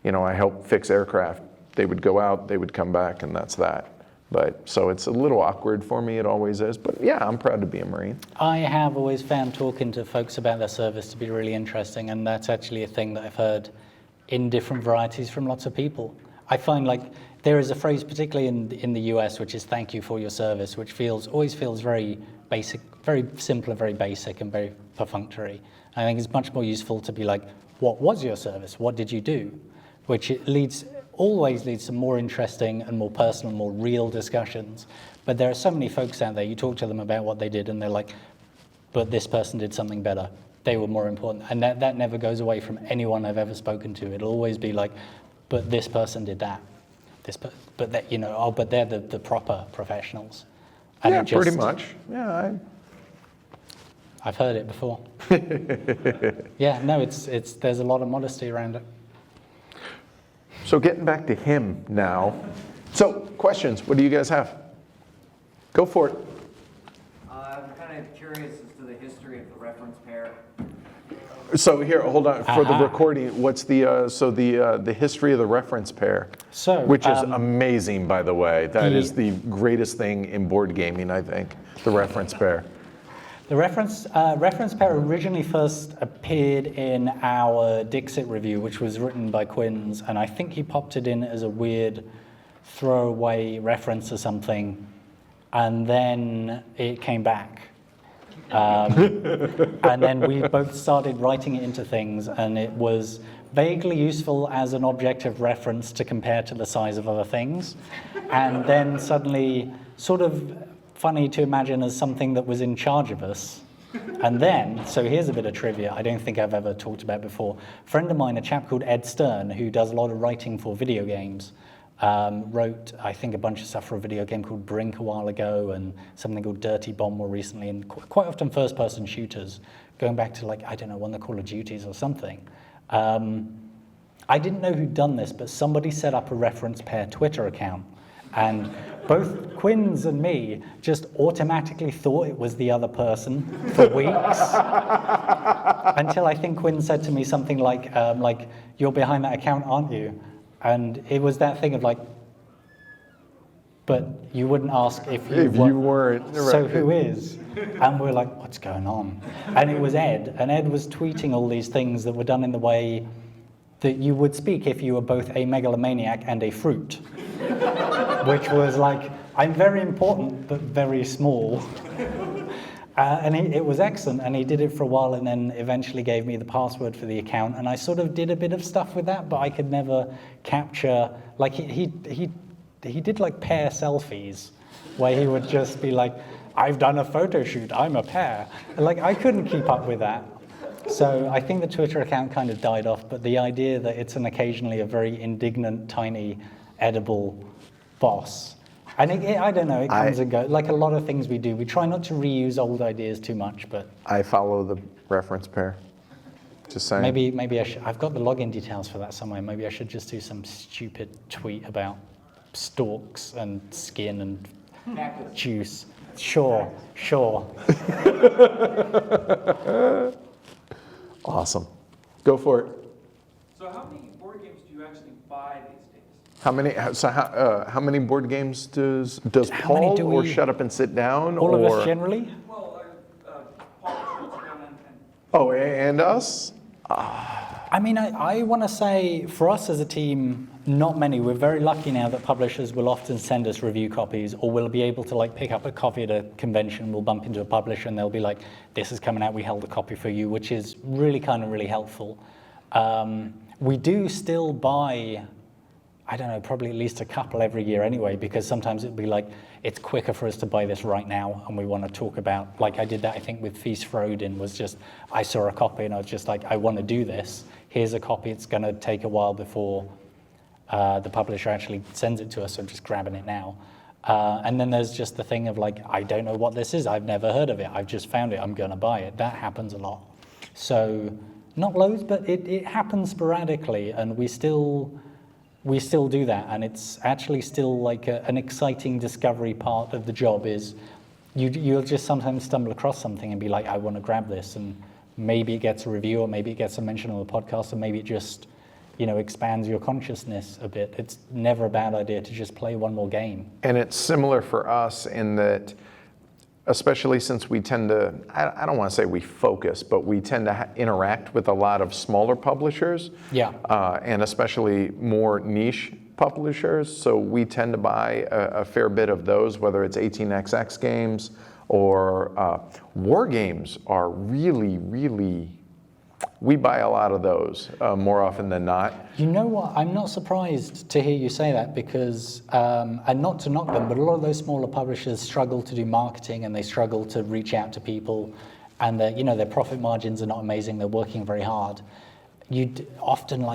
I helped fix aircraft. They would go out, they would come back, and that's that. But so it's a little awkward for me, it always is. But yeah, I'm proud to be a Marine. I have always found talking to folks about their service to be really interesting, and that's actually a thing that I've heard in different varieties from lots of people. I find like there is a phrase, particularly in the US, which is "thank you for your service," which always feels very basic, very simple and very basic and very perfunctory. I think it's much more useful to be like, what was your service? What did you do? Which always leads to more interesting and more personal, more real discussions. But there are so many folks out there, you talk to them about what they did and they're like, but this person did something better. They were more important. And that never goes away from anyone I've ever spoken to. It'll always be like, but this person did that. But they're the proper professionals. And Yeah, pretty much. Yeah, I've heard it before. Yeah, no, there's a lot of modesty around it. So getting back to him now. So questions, what do you guys have? Go for it. I'm kind of curious as to the history of the reference pair. So here, hold on, for the Aha. recording, what's the history of the reference pair? So, which is amazing, by the way. That is the greatest thing in board gaming, I think, the reference pair. The reference pair originally first appeared in our Dixit review, which was written by Quinns, and I think he popped it in as a weird throwaway reference or something, and then it came back. And then we both started writing it into things, and it was vaguely useful as an object of reference to compare to the size of other things, and then suddenly sort of funny to imagine as something that was in charge of us. And then, so here's a bit of trivia I don't think I've ever talked about before. A friend of mine, a chap called Ed Stern, who does a lot of writing for video games, wrote, I think, a bunch of stuff for a video game called Brink a while ago, and something called Dirty Bomb more recently, and quite often first-person shooters, going back to, like, I don't know, one of the Call of Duties or something. I didn't know who'd done this, but somebody set up a reference pair Twitter account, and both Quinns and me just automatically thought it was the other person for weeks, until I think Quinn said to me something like, "You're behind that account, aren't you?" And it was that thing of like, but you wouldn't ask if you weren't. So who is? And we're like, what's going on? And it was Ed, and Ed was tweeting all these things that were done in the way that you would speak if you were both a megalomaniac and a fruit, which was like, I'm very important, but very small. And it was excellent, and he did it for a while, and then eventually gave me the password for the account, and I sort of did a bit of stuff with that, but I could never capture, like he did like pair selfies, where he would just be like, I've done a photo shoot, I'm a pair. And like, I couldn't keep up with that. So I think the Twitter account kind of died off, but the idea that it's occasionally a very indignant, tiny, edible boss. And I don't know, it comes and goes. Like a lot of things we do, we try not to reuse old ideas too much, but... I follow the reference pair. Just saying. Maybe I should, I've got the login details for that somewhere. Maybe I should just do some stupid tweet about stalks and skin and juice. Sure. Awesome. Go for it. So how many board board games do you actually buy these days? How many board games does How many Paul do or we- Shut Up and Sit Down All of or us generally? Well, Paul Schultz and oh and us? I mean, I want to say for us as a team, not many. We're very lucky now that publishers will often send us review copies, or we'll be able to like pick up a copy at a convention. We'll bump into a publisher and they'll be like, "This is coming out. We held a copy for you," which is really really helpful. We do still buy, I don't know, probably at least a couple every year anyway, because sometimes it'd be like, it's quicker for us to buy this right now and we want to talk about, like I did that I think with Feast for Odin, was just, I saw a copy and I was just like, I want to do this. Here's a copy, it's going to take a while before the publisher actually sends it to us, so I'm just grabbing it now. And then there's just the thing of like, I don't know what this is, I've never heard of it, I've just found it, I'm going to buy it. That happens a lot. So, not loads, but it happens sporadically, and we still do that, and it's actually still like an exciting discovery part of the job is you'll just sometimes stumble across something and be like, I want to grab this, and maybe it gets a review, or maybe it gets a mention on the podcast, or maybe it just, expands your consciousness a bit. It's never a bad idea to just play one more game. And it's similar for us in that, especially since we tend to, I don't want to say we focus, but we tend to interact with a lot of smaller publishers. Yeah. And especially more niche publishers. So we tend to buy a fair bit of those, whether it's 18xx games or war games are really, we buy a lot of those more often than not. You know what? I'm not surprised to hear you say that because, and not to knock them, but a lot of those smaller publishers struggle to do marketing and they struggle to reach out to people, and their profit margins are not amazing. They're working very hard. You'd often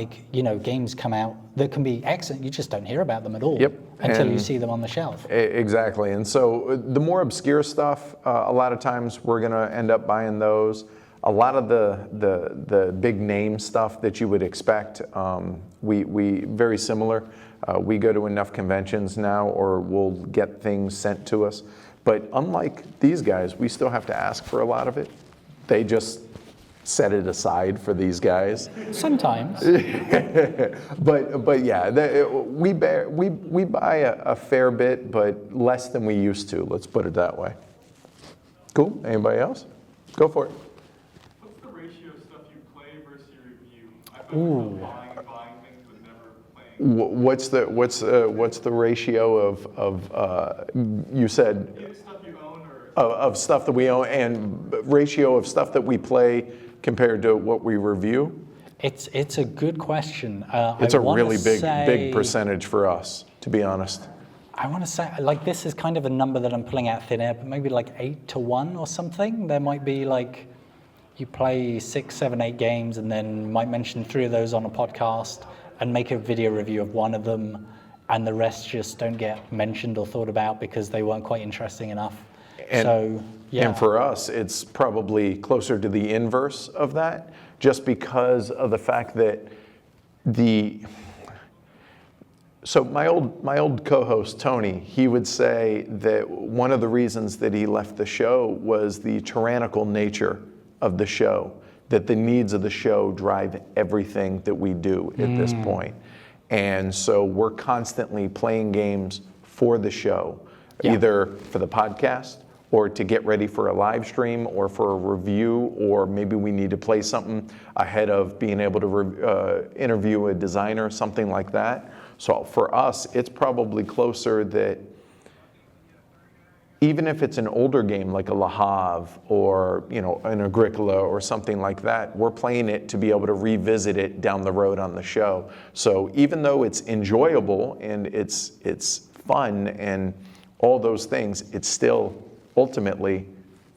games come out that can be excellent. You just don't hear about them at all. Yep. Until you see them on the shelf. Exactly. And so the more obscure stuff, a lot of times we're going to end up buying those. A lot of the big name stuff that you would expect, we very similar. We go to enough conventions now, or we'll get things sent to us. But unlike these guys, we still have to ask for a lot of it. They just set it aside for these guys. Sometimes. But yeah, we buy a fair bit, but less than we used to. Let's put it that way. Cool. Anybody else? Go for it. What's the ratio of stuff you play versus your review? I found myself buying things but never playing. What's the ratio of you said Either stuff you own or of stuff that we own and ratio of stuff that we play compared to what we review? It's a good question. It's a really big percentage for us, to be honest. I want to say, this is kind of a number that I'm pulling out thin air, but maybe 8-1 or something. There might be you play 6, 7, 8 games and then might mention 3 of those on a podcast and make a video review of one of them, and the rest just don't get mentioned or thought about because they weren't quite interesting enough. So, yeah. And for us, it's probably closer to the inverse of that, just because of the fact that so my old co-host, Tony, he would say that one of the reasons that he left the show was the tyrannical nature of the show, that the needs of the show drive everything that we do at this point. And so we're constantly playing games for the show, either for the podcast or to get ready for a live stream or for a review, or maybe we need to play something ahead of being able to interview a designer, something like that. So for us, it's probably closer that even if it's an older game like a Le Havre or an Agricola or something like that, we're playing it to be able to revisit it down the road on the show. So even though it's enjoyable and it's fun and all those things, it's still ultimately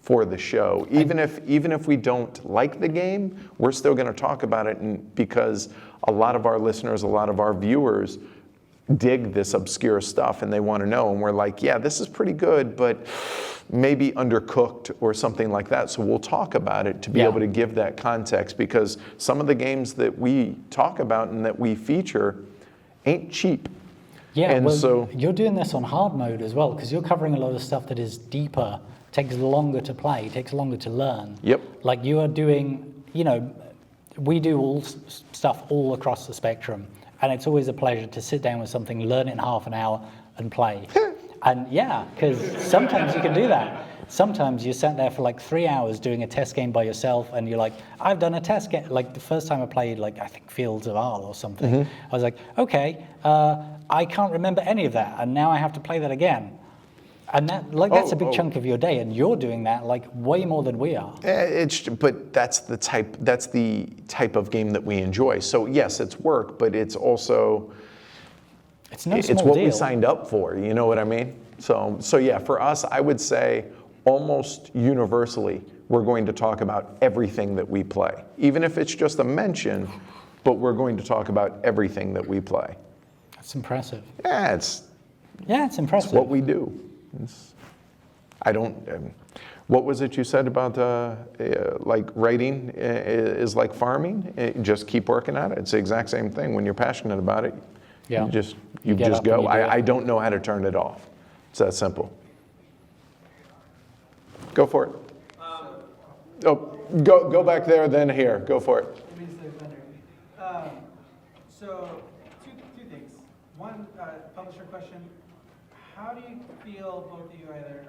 for the show. Even if we don't like the game, we're still going to talk about it, and because a lot of our listeners, a lot of our viewers dig this obscure stuff and they want to know, and we're like, yeah, this is pretty good, but maybe undercooked or something like that. So we'll talk about it to be able to give that context, because some of the games that we talk about and that we feature ain't cheap. Yeah, and so you're doing this on hard mode as well, because you're covering a lot of stuff that is deeper, takes longer to play, takes longer to learn. Yep. Like you are doing, we do all stuff all across the spectrum, and it's always a pleasure to sit down with something, learn it in half an hour, and play. And yeah, because sometimes you can do that. Sometimes you sat there for like 3 hours doing a test game by yourself, and you're like, I've done a test game. Like the first time I played, like I think Fields of Arle or something, I was like, okay, I can't remember any of that, and now I have to play that again. And that's a big chunk of your day, and you're doing that like way more than we are. But that's the type of game that we enjoy. So yes, it's work, but it's also it's no small it's what deal. we signed up for. You know what I mean? So yeah, for us, I would say almost universally, we're going to talk about everything that we play, even if it's just a mention. But we're going to talk about everything that we play. That's impressive. Yeah, it's impressive. It's what we do. What was it you said about like writing is like farming? Just keep working at it. It's the exact same thing. When you're passionate about it, yeah. you just up go. and you do it. I don't know how to turn it off. It's that simple. Go for it. Go back there, then here. Go for it. So two things. One, publisher question. How do you feel, both of you either,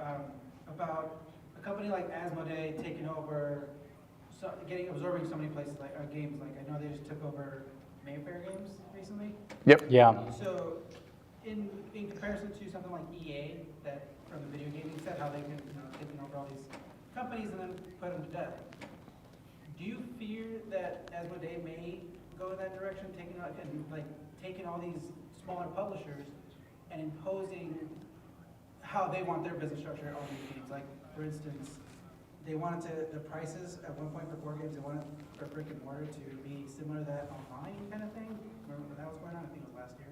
about a company like Asmodee taking over, absorbing so many places, like games? Like I know they just took over Mayfair Games recently. Yep. Yeah. So, in comparison to something like EA, that from the video gaming set, how they can taking over all these companies and then put them to death. Do you fear that Asmodee may go in that direction, taking all these smaller publishers and imposing how they want their business structure on these games? Like, for instance, they wanted the prices at one point for board games, they wanted for brick and mortar to be similar to that online kind of thing. Remember when that was going on? I think it was last year.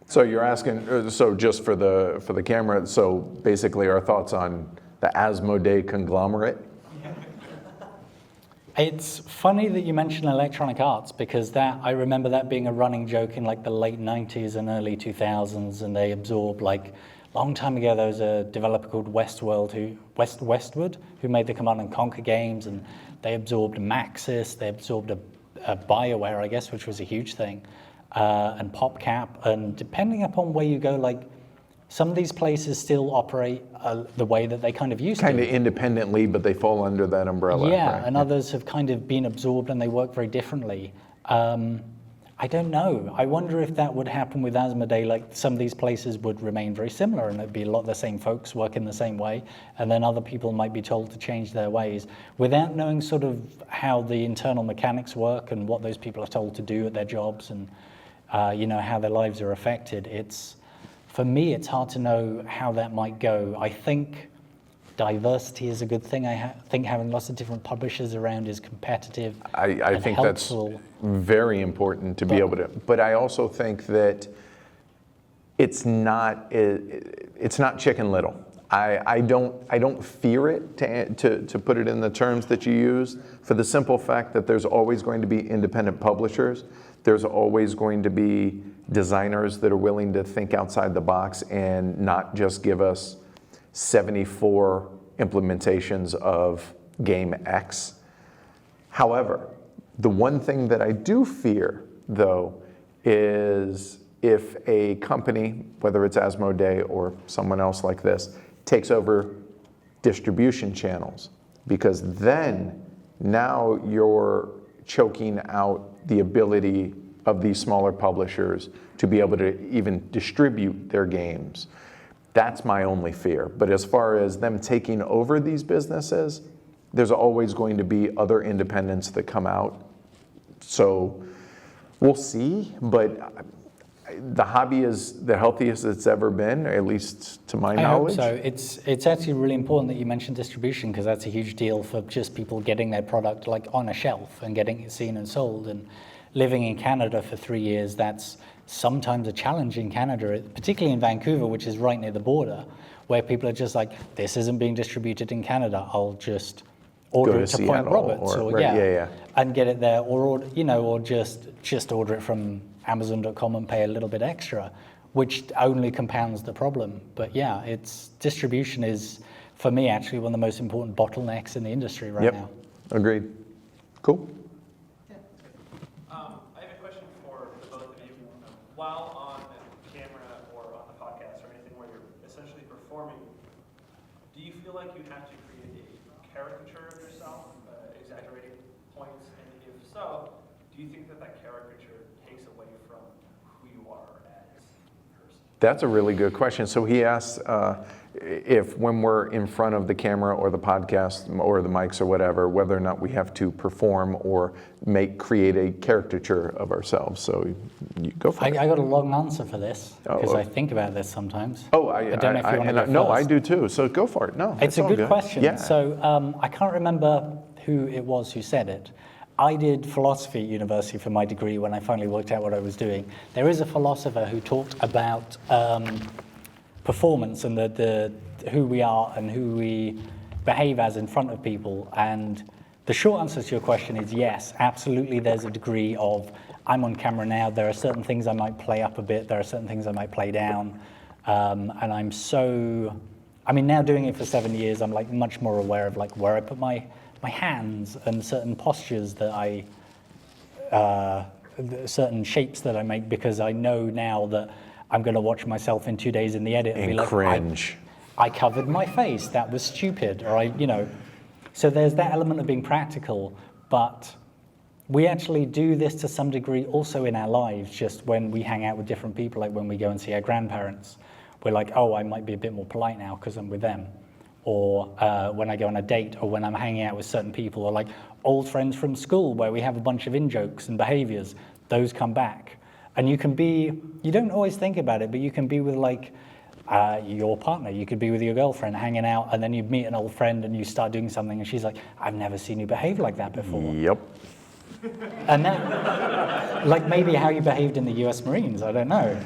So you're asking, so just for the camera, so basically our thoughts on the Asmodee conglomerate? It's funny that you mention Electronic Arts, because I remember that being a running joke in like the late 90s and early 2000s, and they absorbed, like, long time ago there was a developer called Westwood who made the Command and Conquer games, and they absorbed Maxis, they absorbed a BioWare, I guess, which was a huge thing, and PopCap, and depending upon where you go, like, some of these places still operate the way that they kind of used to. Kind of independently, but they fall under that umbrella. Yeah, right? and others have kind of been absorbed and they work very differently. I don't know. I wonder if that would happen with Asmodee, like some of these places would remain very similar and it'd be a lot of the same folks working the same way, and then other people might be told to change their ways without knowing sort of how the internal mechanics work and what those people are told to do at their jobs, and how their lives are affected. For me, it's hard to know how that might go. I think diversity is a good thing. I think having lots of different publishers around is competitive. I think helpful. That's very important to be able to. But I also think that it's not Chicken Little. I don't fear it, to put it in the terms that you used, for the simple fact that there's always going to be independent publishers. There's always going to be designers that are willing to think outside the box and not just give us 74 implementations of game X. However, the one thing that I do fear, though, is if a company, whether it's Asmodee or someone else like this, takes over distribution channels, because then now you're choking out the ability of these smaller publishers to be able to even distribute their games. That's my only fear. But as far as them taking over these businesses, there's always going to be other independents that come out. So we'll see, but the hobby is the healthiest it's ever been, at least to my knowledge. I hope so. It's actually really important that you mentioned distribution, because that's a huge deal for just people getting their product like on a shelf and getting it seen and sold. And living in Canada for 3 years, that's sometimes a challenge in Canada, particularly in Vancouver, which is right near the border, where people are just like, this isn't being distributed in Canada, I'll just order it to Point Seattle Roberts, or and get it there, or just order it from Amazon.com and pay a little bit extra, which only compounds the problem. But yeah, distribution is, for me, actually one of the most important bottlenecks in the industry right now. Agreed. Cool. performing, do you feel like you have to create a caricature of yourself, exaggerating points? And if so, do you think that that caricature takes away from who you are as a person? That's a really good question. So he asks if when we're in front of the camera or the podcast or the mics or whatever, whether or not we have to perform or create a caricature of ourselves. So you go for it. I got a long answer for this because Oh. I think about this sometimes. Oh, I don't know if you want to go no, I first. do too. So go for it. No, It's a all good question. Yeah. So I can't remember who it was who said it. I did philosophy at university for my degree when I finally worked out what I was doing. There is a philosopher who talked about performance and the who we are and who we behave as in front of people. And the short answer to your question is yes, absolutely. There's a degree of I'm on camera now. There are certain things I might play up a bit. There are certain things I might play down. And I'm so, I mean, now doing it for 7 years, I'm like much more aware of like where I put my hands and certain postures that certain shapes that I make, because I know now that I'm going to watch myself in 2 days in the edit and be like, cringe. I covered my face, that was stupid, or so there's that element of being practical, but we actually do this to some degree also in our lives, just when we hang out with different people, like when we go and see our grandparents, we're like, oh, I might be a bit more polite now because I'm with them. Or when I go on a date, or when I'm hanging out with certain people, or like old friends from school where we have a bunch of in-jokes and behaviors, those come back. And you don't always think about it, but you can be with like your partner, you could be with your girlfriend hanging out, and then you meet an old friend and you start doing something and she's like, I've never seen you behave like that before. Yep. And that, like maybe how you behaved in the US Marines, I don't know.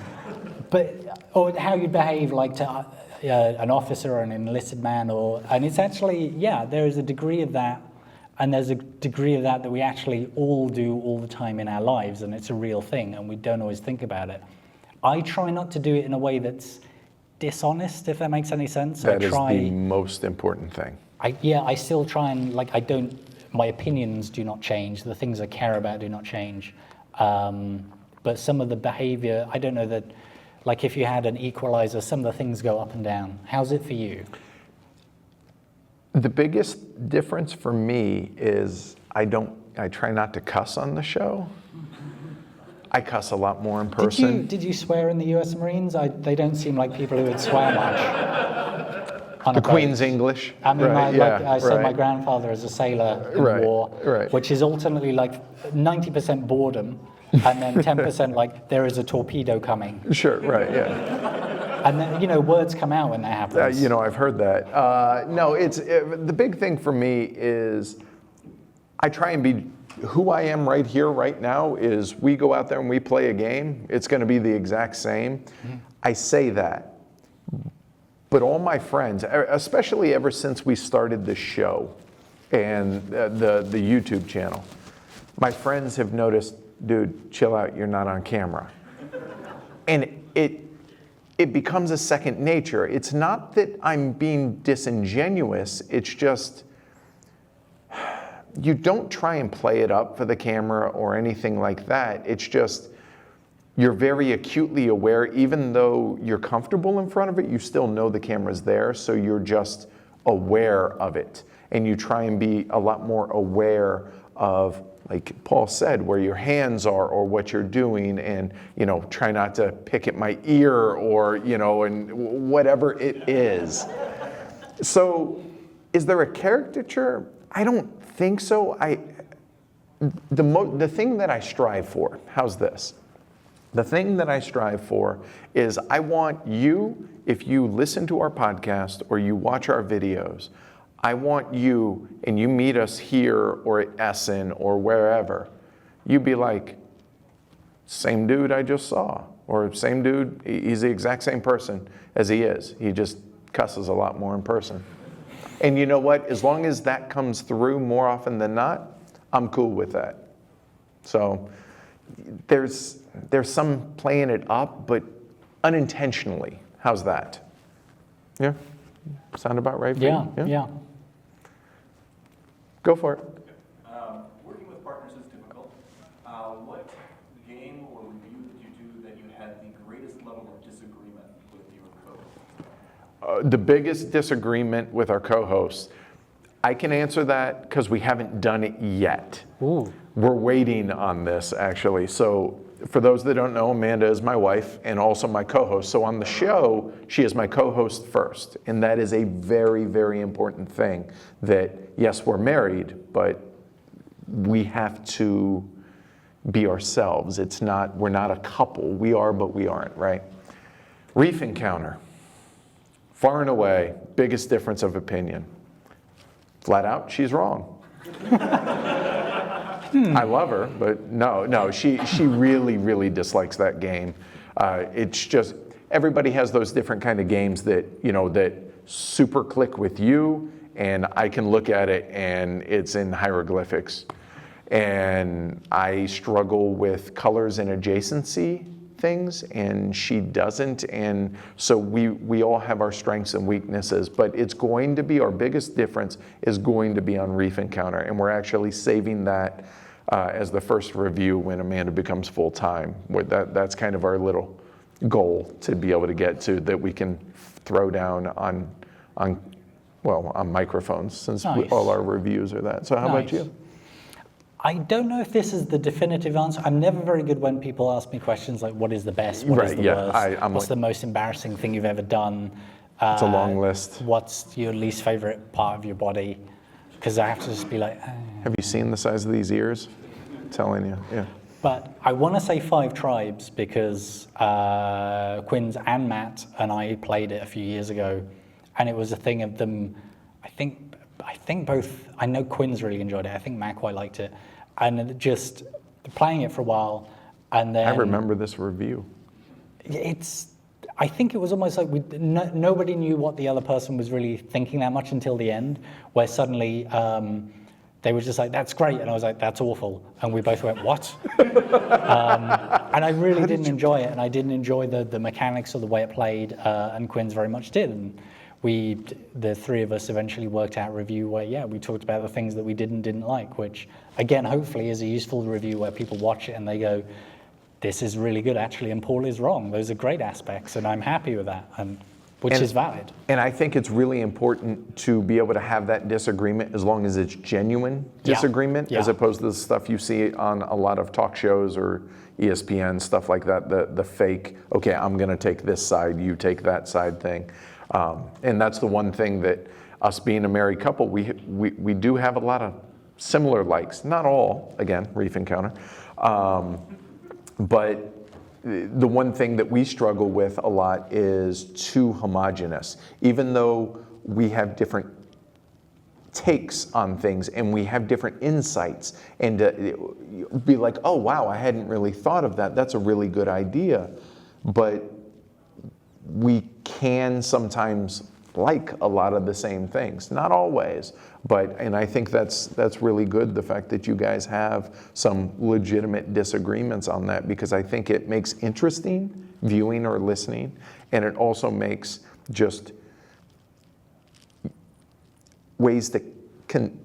Or how you behave like to an officer or an enlisted man, and it's actually, there is a degree of that, and there's a degree of that we actually all do all the time in our lives, and it's a real thing, and we don't always think about it. I try not to do it in a way that's dishonest, if that makes any sense. That is the most important thing. I still try and, my opinions do not change, the things I care about do not change. But some of the behavior, I don't know that, like if you had an equalizer, some of the things go up and down. How's it for you? The biggest difference for me is I try not to cuss on the show. I cuss a lot more in person. Did you swear in the US Marines? They don't seem like people who would swear much. The Queen's English. I mean, right, I saw my grandfather as a sailor in war, which is ultimately like 90% boredom, and then 10% like there is a torpedo coming. Sure, right, yeah. And then, words come out when that happens. I've heard that. No, the big thing for me is I try and be who I am right here, right now, is we go out there and we play a game. It's going to be the exact same. Mm-hmm. I say that. But all my friends, especially ever since we started the show and the YouTube channel, my friends have noticed, dude, chill out, you're not on camera. And it becomes a second nature. It's not that I'm being disingenuous, it's just, you don't try and play it up for the camera or anything like that. It's just, you're very acutely aware, even though you're comfortable in front of it, you still know the camera's there, so you're just aware of it. And you try and be a lot more aware of, like Paul said, where your hands are or what you're doing, and try not to pick at my ear or, and whatever it is. So is there a caricature? I don't think so. The thing that I strive for, how's this? The thing that I strive for is I want you, if you listen to our podcast or you watch our videos, I want you, and you meet us here or at Essen or wherever, you be like, same dude I just saw, or same dude, he's the exact same person as he is. He just cusses a lot more in person. And you know what? As long as that comes through more often than not, I'm cool with that. So there's some playing it up, but unintentionally. How's that? Yeah? Sound about right for you? Yeah. Go for it. Working with partners is difficult. What game or review did you do that you had the greatest level of disagreement with your The biggest disagreement with our co-hosts, I can answer that because we haven't done it yet. Ooh. We're waiting on this, actually. So for those that don't know, Amanda is my wife and also my co-host. So on the show, she is my co-host first. And that is a very, very important thing that, yes, we're married, but we have to be ourselves. We're not a couple. We are, but we aren't, right? Reef Encounter. Far and away, biggest difference of opinion. Flat out, she's wrong. I love her, but no, she really, really dislikes that game. It's just, everybody has those different kind of games that, that super click with you, and I can look at it and it's in hieroglyphics. And I struggle with colors and adjacency things, and she doesn't. And so we all have our strengths and weaknesses, but it's going to be, our biggest difference is going to be on Reef Encounter. And we're actually saving that as the first review when Amanda becomes full-time. That's kind of our little goal to be able to get to, that we can throw down on microphones, since Nice. all our reviews are that. So how about Nice. you? I don't know if this is the definitive answer. I'm never very good when people ask me questions like, what is the best? What is Right, the yeah, worst? I'm What's like- the most embarrassing thing you've ever done? It's a long list. What's your least favorite part of your body? Because I have to just be like, Have you seen the size of these ears? I'm telling you, yeah. But I want to say 5 Tribes because Quinn's and Matt and I played it a few years ago, and it was a thing of them. I think both. I know Quinn's really enjoyed it. I think Matt quite liked it, and just playing it for a while, and then I remember this review. I think it was almost like nobody knew what the other person was really thinking that much until the end, where suddenly they were just like, "That's great," and I was like, "That's awful," and we both went, "What?" And I really didn't enjoy it, and I didn't enjoy the mechanics or the way it played, and Quinn's very much did. And the 3 of us eventually worked out a review where, we talked about the things that we didn't like, which again, hopefully is a useful review where people watch it and they go, this is really good actually, and Paul is wrong. Those are great aspects, and I'm happy with that, which is valid. And I think it's really important to be able to have that disagreement as long as it's genuine disagreement, as opposed to the stuff you see on a lot of talk shows or ESPN, stuff like that, the fake, okay, I'm gonna take this side, you take that side thing. And that's the one thing that us being a married couple, we do have a lot of similar likes. Not all, again, Reef Encounter. But the one thing that we struggle with a lot is too homogenous. Even though we have different takes on things and we have different insights, and be like, oh wow, I hadn't really thought of that. That's a really good idea. But we can sometimes like a lot of the same things, not always, and I think that's really good, the fact that you guys have some legitimate disagreements on that, because I think it makes interesting viewing or listening, and it also makes just ways that can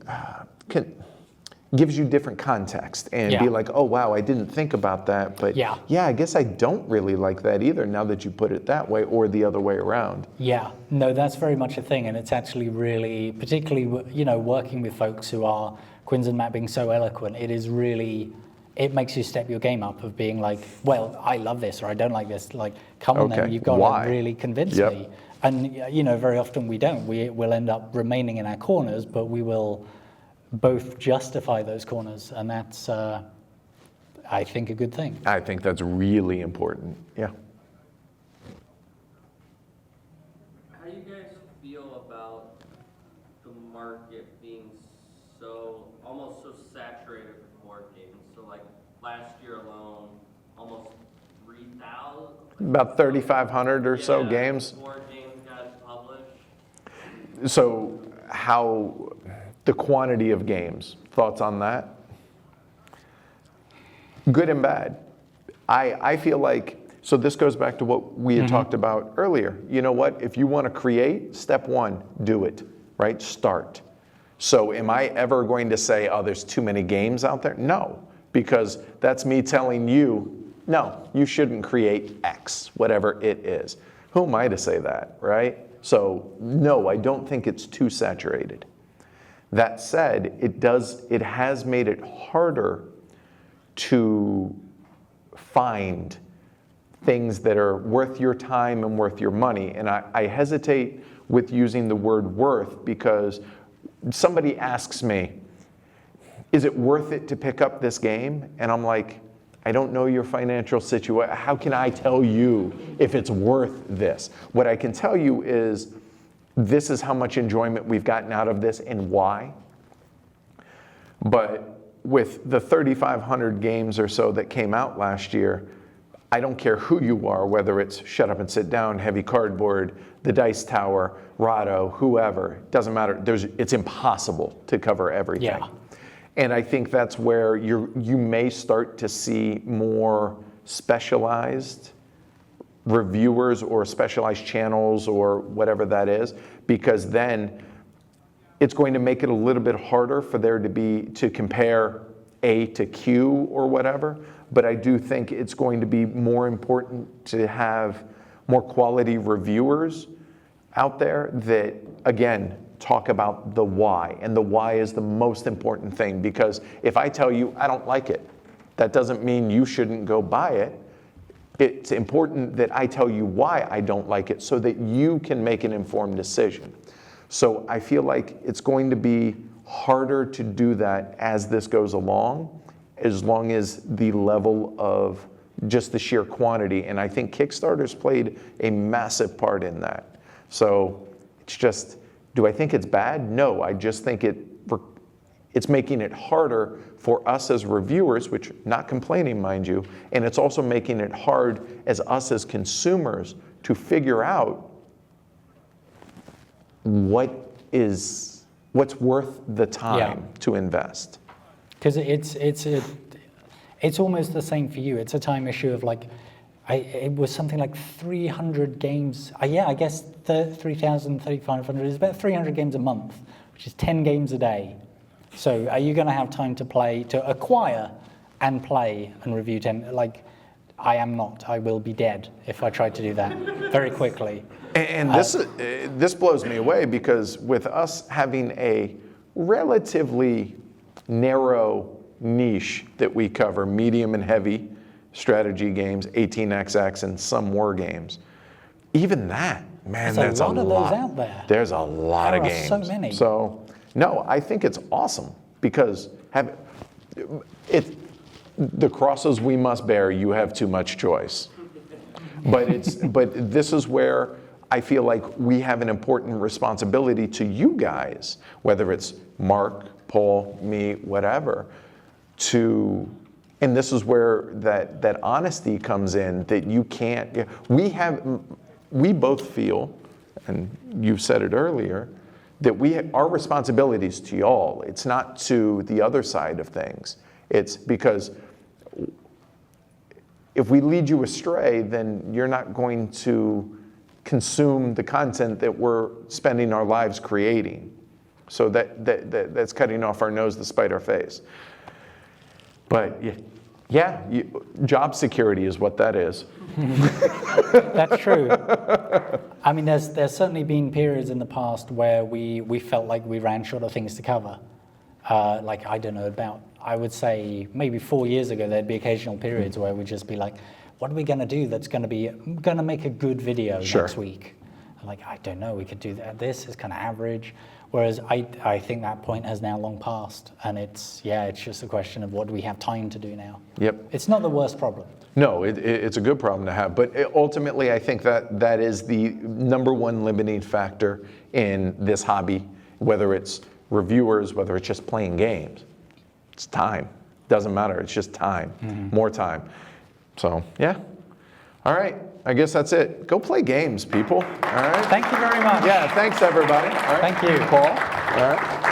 gives you different context and be like, oh wow, I didn't think about that, but yeah, I guess I don't really like that either now that you put it that way, or the other way around. Yeah, no, that's very much a thing, and it's actually really, particularly, working with folks who are, Quinn's and Matt being so eloquent, it makes you step your game up of being like, well, I love this, or I don't like this, like, come on then, you've got to really convince me. And, very often we don't. We'll end up remaining in our corners, but we will both justify those corners, and that's, I think, a good thing. I think that's really important, yeah. How do you guys feel about the market being almost so saturated with board games? So like last year alone, almost 3,000? About 3,500 or so games. Board games got published. So the quantity of games, thoughts on that? Good and bad. I feel like, so this goes back to what we had talked about earlier. You know what, if you want to create, step 1, do it, right? Start. So am I ever going to say, oh, there's too many games out there? No, because that's me telling you, no, you shouldn't create X, whatever it is. Who am I to say that, right? So no, I don't think it's too saturated. That said, it has made it harder to find things that are worth your time and worth your money. And I hesitate with using the word worth because somebody asks me, is it worth it to pick up this game? And I'm like, I don't know your financial situation. How can I tell you if it's worth this? What I can tell you is this is how much enjoyment we've gotten out of this and why. But with the 3,500 games or so that came out last year, I don't care who you are, whether it's Shut Up and Sit Down, Heavy Cardboard, The Dice Tower, Rahdo, whoever, doesn't matter. It's impossible to cover everything. Yeah. And I think that's where you may start to see more specialized reviewers or specialized channels or whatever that is, because then it's going to make it a little bit harder for there to compare A to Q or whatever. But I do think it's going to be more important to have more quality reviewers out there that, again, talk about the why. And the why is the most important thing, because if I tell you I don't like it, that doesn't mean you shouldn't go buy it. It's important that I tell you why I don't like it so that you can make an informed decision. So I feel like it's going to be harder to do that as this goes along, as long as the level of just the sheer quantity. And I think Kickstarter's played a massive part in that. So it's just, do I think it's bad? No, I just think it's making it harder for us as reviewers, which not complaining, mind you, and it's also making it hard as us as consumers to figure out what's worth the time to invest. Because it's almost the same for you. It's a time issue of like, it was something like 300 games. Yeah, I guess 3,000, 3,500 is about 300 games a month, which is 10 games a day. So are you going to have time to play, to acquire and play and review 10? Like, I am not. I will be dead if I try to do that very quickly. And this blows me away, because with us having a relatively narrow niche that we cover, medium and heavy strategy games, 18xx, and some war games, even that, man, there's that's a lot of those out there. There's a lot of There are games. so many. So, no, I think it's awesome, because the crosses we must bear, you have too much choice. But this is where I feel like we have an important responsibility to you guys, whether it's Mark, Paul, me, whatever, and this is where that honesty comes in, that you can't, we both feel, and you said it earlier, that our responsibility is to y'all. It's not to the other side of things. It's because if we lead you astray, then you're not going to consume the content that we're spending our lives creating. So that's cutting off our nose to spite our face. But yeah, job security is what that is. That's true. I mean, there's certainly been periods in the past where we felt like we ran short of things to cover. Like, I don't know, I would say maybe 4 years ago, there'd be occasional periods where we'd just be like, what are we going to do that's going to make a good video next week? I'm like, I don't know, we could do that. This is kind of average. Whereas I think that point has now long passed, and it's just a question of what do we have time to do now. Yep. It's not the worst problem. No, it's a good problem to have, but ultimately I think that is the number one limiting factor in this hobby, whether it's reviewers, whether it's just playing games. It's time. Doesn't matter, it's just time, more time. So, yeah. All right, I guess that's it. Go play games, people. All right. Thank you very much. Yeah, thanks everybody. All right. Thank you. Paul. All right.